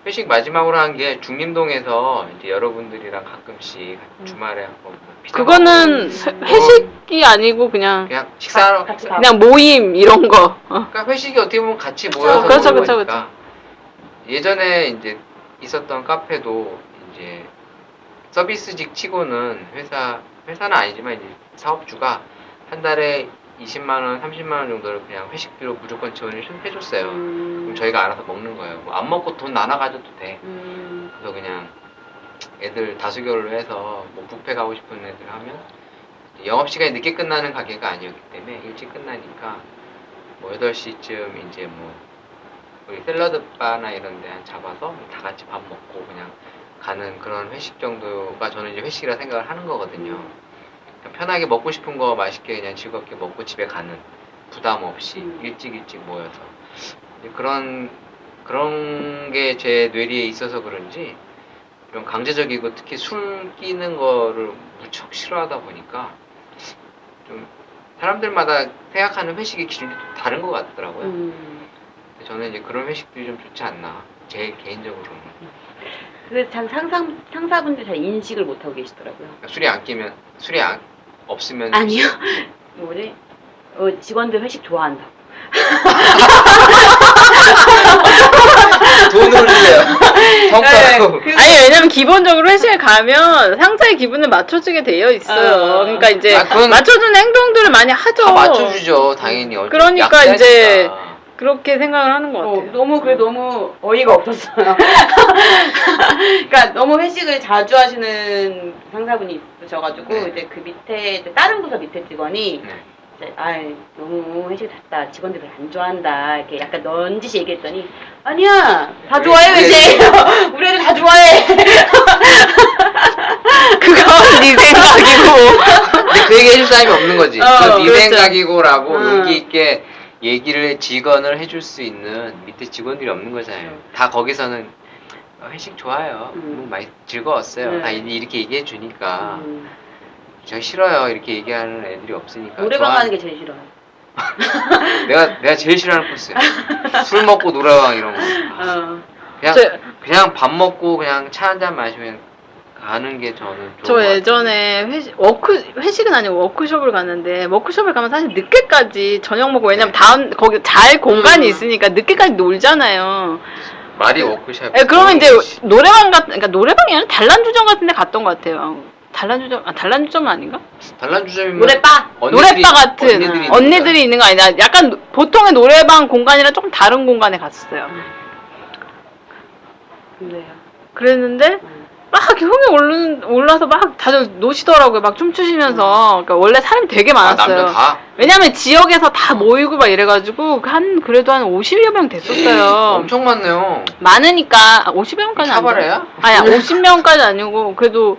회식 마지막으로 한 게 중림동에서 이제 여러분들이랑 가끔씩 주말에 한번 피자 그거는 먹고 회식이 아니고 그냥 식사하러 같이 그냥 모임 이런 거. 그러니까 회식이 어떻게 보면 같이 모여서 그렇죠, 먹는 그렇죠, 거니까. 예전에 이제 있었던 카페도 이제 서비스직 치고는 회사는 아니지만 이제 사업주가 한 달에 20만 원, 30만 원 정도를 그냥 회식비로 무조건 지원을 해줬어요. 그럼 저희가 알아서 먹는 거예요. 뭐 안 먹고 돈 나눠 가져도 돼. 그래서 그냥 애들 다수결로 해서 뭐 뷔페 가고 싶은 애들 하면 영업시간이 늦게 끝나는 가게가 아니었기 때문에 일찍 끝나니까 뭐 8시쯤 이제 뭐 우리 샐러드 바나 이런 데 잡아서 다 같이 밥 먹고 그냥 가는 그런 회식 정도가 저는 이제 회식이라 생각을 하는 거거든요. 그냥 편하게 먹고 싶은 거 맛있게 그냥 즐겁게 먹고 집에 가는 부담 없이 일찍 모여서 이제 그런 게 제 뇌리에 있어서 그런지 좀 강제적이고 특히 술 끼는 거를 무척 싫어하다 보니까 좀 사람들마다 생각하는 회식의 기준이 좀 다른 것 같더라고요. 저는 이제 그런 회식들이 좀 좋지 않나 제 개인적으로는. 근데 참 상사분들 잘 인식을 못하고 계시더라고요. 그러니까 술이 없으면 아니요. 뭐지? 직원들 회식 좋아한다. 돈을 주세요. 성과로. 아니 왜냐면 기본적으로 회식에 가면 상사의 기분을 맞춰주게 되어 있어요. 그러니까 이제 그건 맞춰주는 행동들을 많이 하죠. 다 맞춰주죠, 당연히. 그러니까 약자니까. 이제 그렇게 생각을 하는 것 같아요. 너무 어이가 없었어요. 그러니까 너무 회식을 자주 하시는 상사분이 있으셔가지고 네. 이제 그 밑에 이제 다른 부서 밑에 직원이 네. 이제 너무 회식 잤다. 직원들 별로 안 좋아한다. 이렇게 약간 넌지시 얘기했더니 아니야 다 좋아해 회식. 우리 애들 다 좋아해. 그건 네 생각이고. 근데 그 얘기 해줄 사람이 없는 거지. 네 그렇죠. 생각이고라고 용기 있게 얘기를 직언을 해줄 수 있는 밑에 직원들이 없는 거잖아요. 다 거기서는 회식 좋아요. 너무 많이 즐거웠어요. 다 이렇게 얘기해 주니까 저 싫어요. 이렇게 얘기하는 애들이 없으니까. 노래방 가는 게 제일 싫어요. 내가 제일 싫어하는 코스야. 술 먹고 노래방 이런 거. 그냥 밥 먹고 그냥 차 한 잔 마시면 가는 게 저는 좋은 저 것 같아요. 예전에 회식은 아니고 워크숍을 갔는데, 워크숍을 가면 사실 늦게까지 저녁 먹고, 왜냐면 다음, 거기 잘 공간이 있으니까 늦게까지 놀잖아요. 말이 워크숍. 예, 그러면 이제 그러니까 노래방이 아니라 단란주점 같은 데 갔던 것 같아요. 단란주점은 아닌가? 단란주점이면 노래바. 노래바 같은 언니들이 있는 거 아니라 약간 보통의 노래방 공간이랑 조금 다른 공간에 갔었어요. 그래요. 그랬는데 막 흥이 올라서 막 다들 노시더라고요. 막 춤추시면서. 그러니까 원래 사람이 되게 많았어요. 남자 다? 왜냐면 지역에서 다 모이고 막 이래가지고 그래도 한 50여 명 됐었어요. 엄청 많네요. 많으니까 50여 명까지 샤바레야? 아니야 50명까지 아니고 그래도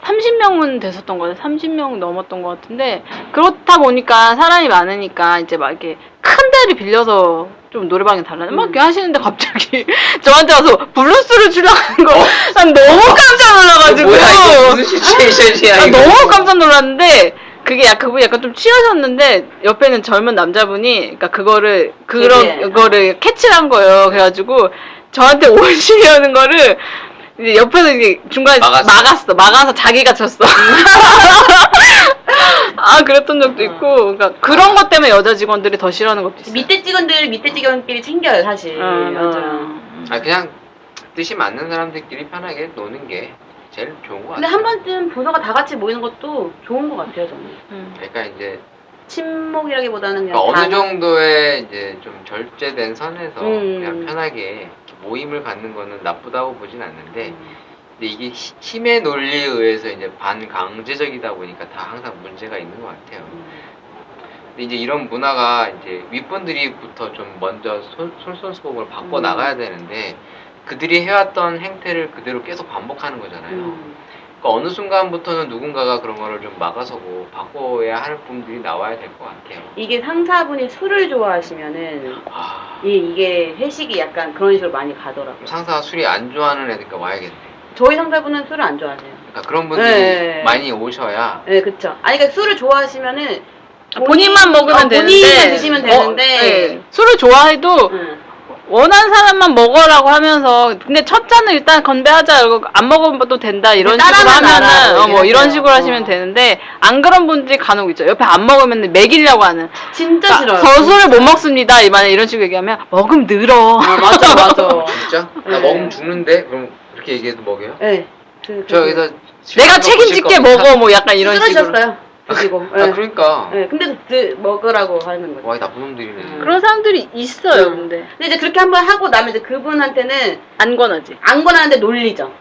30명은 됐었던 거 같아요. 30명 넘었던 것 같은데, 그렇다 보니까 사람이 많으니까 이제 막 이렇게 큰 데를 빌려서 좀 노래방에 달라는 막 이렇게 하시는데 갑자기 저한테 와서 블루스를 추려하는 거. 난 너무 깜짝 놀라가지고. 뭐야 이거 무슨 시츄에이션이야 난 이거. 너무 깜짝 놀랐는데, 그분이 약간 좀 취하셨는데 옆에는 젊은 남자분이 그러니까 그거를 캐치를 한 거예요. 그래가지고 저한테 오시려는 거를 이제 옆에서 이제 중간에 막아서 자기가 쳤어. 아, 그랬던 적도 있고, 그러니까 그런 것 때문에 여자 직원들이 더 싫어하는 것도 있어요. 밑에 직원끼리 챙겨요, 사실. 맞아요. 그냥 뜻이 맞는 사람들끼리 편하게 노는 게 제일 좋은 것 근데 같아요. 한 번쯤 부서가 다 같이 모이는 것도 좋은 것 같아요, 저는. 그러니까 이제 친목이라기보다는 그냥 어느 정도의 이제 좀 절제된 선에서 그냥 편하게 이렇게 모임을 갖는 거는 나쁘다고 보진 않는데, 근데 이게 힘의 논리에 의해서 이제 반강제적이다 보니까 다 항상 문제가 있는 것 같아요. 근데 이제 이런 문화가 이제 윗분들이부터 좀 먼저 솔선수범을 바꿔 나가야 되는데, 그들이 해왔던 행태를 그대로 계속 반복하는 거잖아요. 그러니까 어느 순간부터는 누군가가 그런 거를 좀 막아서고 바꿔야 할 분들이 나와야 될 것 같아요. 이게 상사분이 술을 좋아하시면은 이게 회식이 약간 그런 식으로 많이 가더라고요. 상사가 술이 안 좋아하는 애니까 와야겠네. 저희 상사분은 술을 안 좋아하세요. 그러니까 그런 분들이 네. 많이 오셔야. 네, 그쵸. 아니, 그러니까 술을 좋아하시면은 본인만 먹으면 되는데, 본인만 드시면 되는데, 네. 술을 좋아해도 원하는 사람만 먹으라고 하면서, 근데 첫 잔은 일단 건배하자, 이러고 안 먹어도 된다, 이런 식으로 하면은, 뭐 이런 식으로 하시면 되는데, 안 그런 분들이 간혹 있죠. 옆에 안 먹으면 먹이려고 하는. 진짜 싫어요. 저 술을 못 먹습니다. 이런 식으로 얘기하면, 먹으면 늘어. 맞아, 맞아. 진짜? 나 먹으면 죽는데? 그럼 그렇게 얘기해도 먹여요? 네. 저 여기서 내가 책임질게 먹어, 뭐 약간 이런 식으로. 쓰러졌어요. 드시고. 네. 그러니까. 네, 근데 먹으라고 하는 거죠. 와, 이 나쁜 놈들이네. 그런 사람들이 있어요, 근데. 근데 이제 그렇게 한번 하고 나면 이제 그분한테는 안 권하지. 안 권하는데 놀리죠.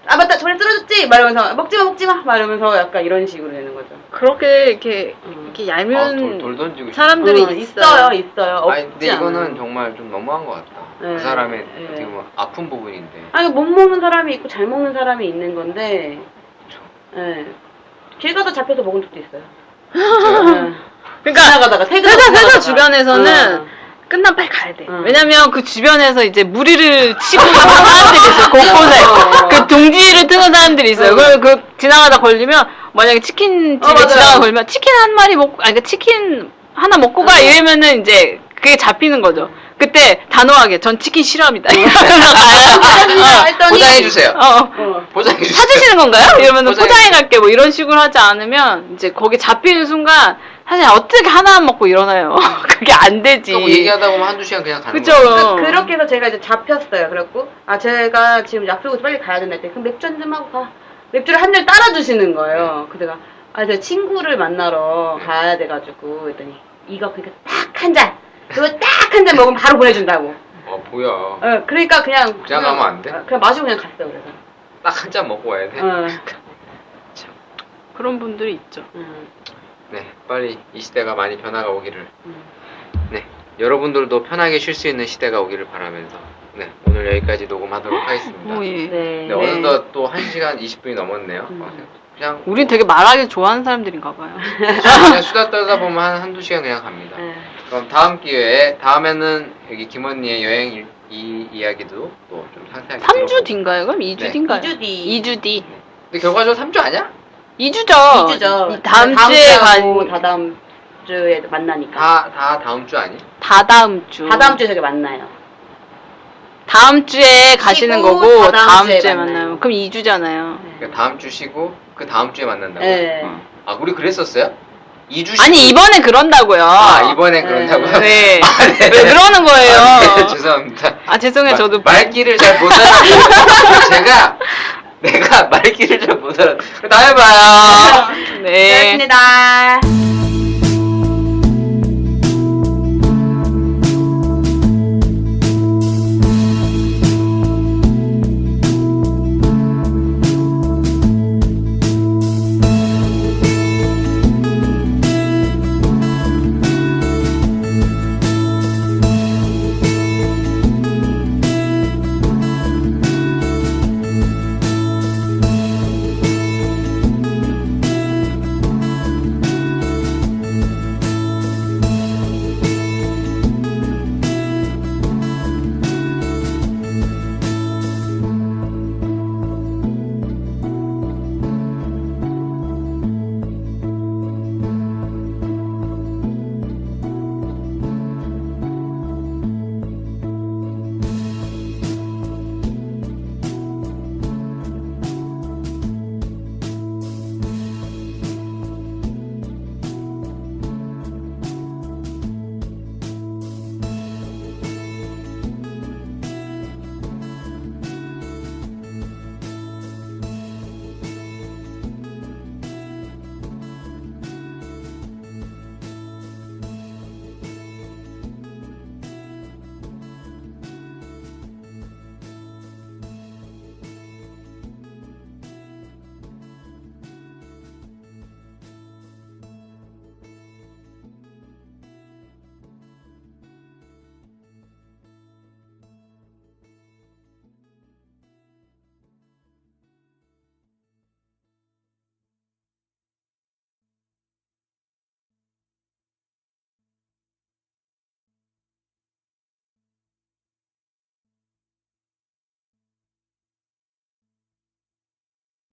아, 맞다, 저번에 쓰러졌지? 말하면서, 먹지 마! 말하면서 약간 이런 식으로 되는 거죠. 그렇게, 이렇게 얄미운 돌 던지고 사람들이 있어요. 없지 아니, 근데 이거는 않아요. 정말 좀 너무한 것 같다. 네. 그 사람의 네. 어떻게 보면 아픈 부분인데. 아니, 못 먹는 사람이 있고 잘 먹는 사람이 있는 건데, 예. 길 가다 잡혀서 먹은 적도 있어요. 네. 그러니까 지나가다가 회사 주변에서는 끝나면 빨리 가야 돼. 왜냐면 그 주변에서 이제 무리를 치고 있는 사람들이 있어요. 곳곳에. 그 둥지를 트는 사람들이 있어요. 그 지나가다 걸리면, 만약에 치킨집에 지나가다 걸리면 치킨 한 마리 먹고, 아니, 그 치킨 하나 먹고 가 이러면은 이제 그게 잡히는 거죠. 그때 단호하게 전 치킨 싫어합니다. 포장해주세요. 포장해주세요. 사주시는 건가요? 이러면 포장해 포장해 갈게. 뭐 이런 식으로 하지 않으면 이제 거기 잡히는 순간 사실 어떻게 하나만 먹고 일어나요. 그게 안 되지. 그거 얘기하다 보면 한두 시간 그냥 가는 그쵸. 거예요. 그렇게 해서 제가 이제 잡혔어요. 그래갖고, 제가 지금 약속이 있어서 빨리 가야 된다 했더니, 그럼 맥주 한잔 하고 가. 맥주를 한 잔 따라주시는 거예요. 그래서 내가, 제가 친구를 만나러 가야 돼가지고, 했더니, 이거 그러니까 딱 한 잔! 그거 딱 한 잔 먹으면 바로 보내준다고. 뭐야. 그러니까 그냥 가면 안 돼? 그냥 마시고 그냥 갔어요. 그래서. 딱 한 잔 먹고 와야 돼? 그런 분들이 있죠. 네, 빨리 이 시대가 많이 변화가 오기를. 네, 여러분들도 편하게 쉴 수 있는 시대가 오기를 바라면서 네, 오늘 여기까지 녹음하도록 하겠습니다. 오, 예. 네, 어느덧 또 1시간 20분이 넘었네요. 그냥 우린 되게 말하기 좋아하는 사람들인가 봐요. 그냥 수다 떨다 보면 한두 시간 그냥 갑니다. 그럼 다음 기회에, 다음에는 여기 김언니의 여행 이야기도 또 좀 상세하게 3주 들어보고. 뒤인가요? 그럼 2주 네. 뒤인가요? 2주 뒤. 2주 뒤. 근데 결과적으로 3주 아니야? 2주죠. 2주죠. 다음 주에 가고 다다음 주에 만나니까. 다 다음 주 아니? 다다음 주. 다다음 주에 저기 만나요. 다음 주에 가시는 쉬고 거고 다다음 다음 주에 주에 만나요. 만나요. 그럼 2주잖아요. 그러니까 다음 주 쉬고 그 다음 주에 만난다고. 네. 아 우리 그랬었어요? 2주 쉬고. 아니 이번엔 그런다고요. 아 이번에 그런다고요? 네. 아, 네. 왜 그러는 거예요? 아, 네, 죄송합니다. 아 죄송해요. 저도 말귀를 잘 못 알아듣고 내가 말귀를 잘 못 알아듣고 다음에 봐요. 네. 고맙습니다.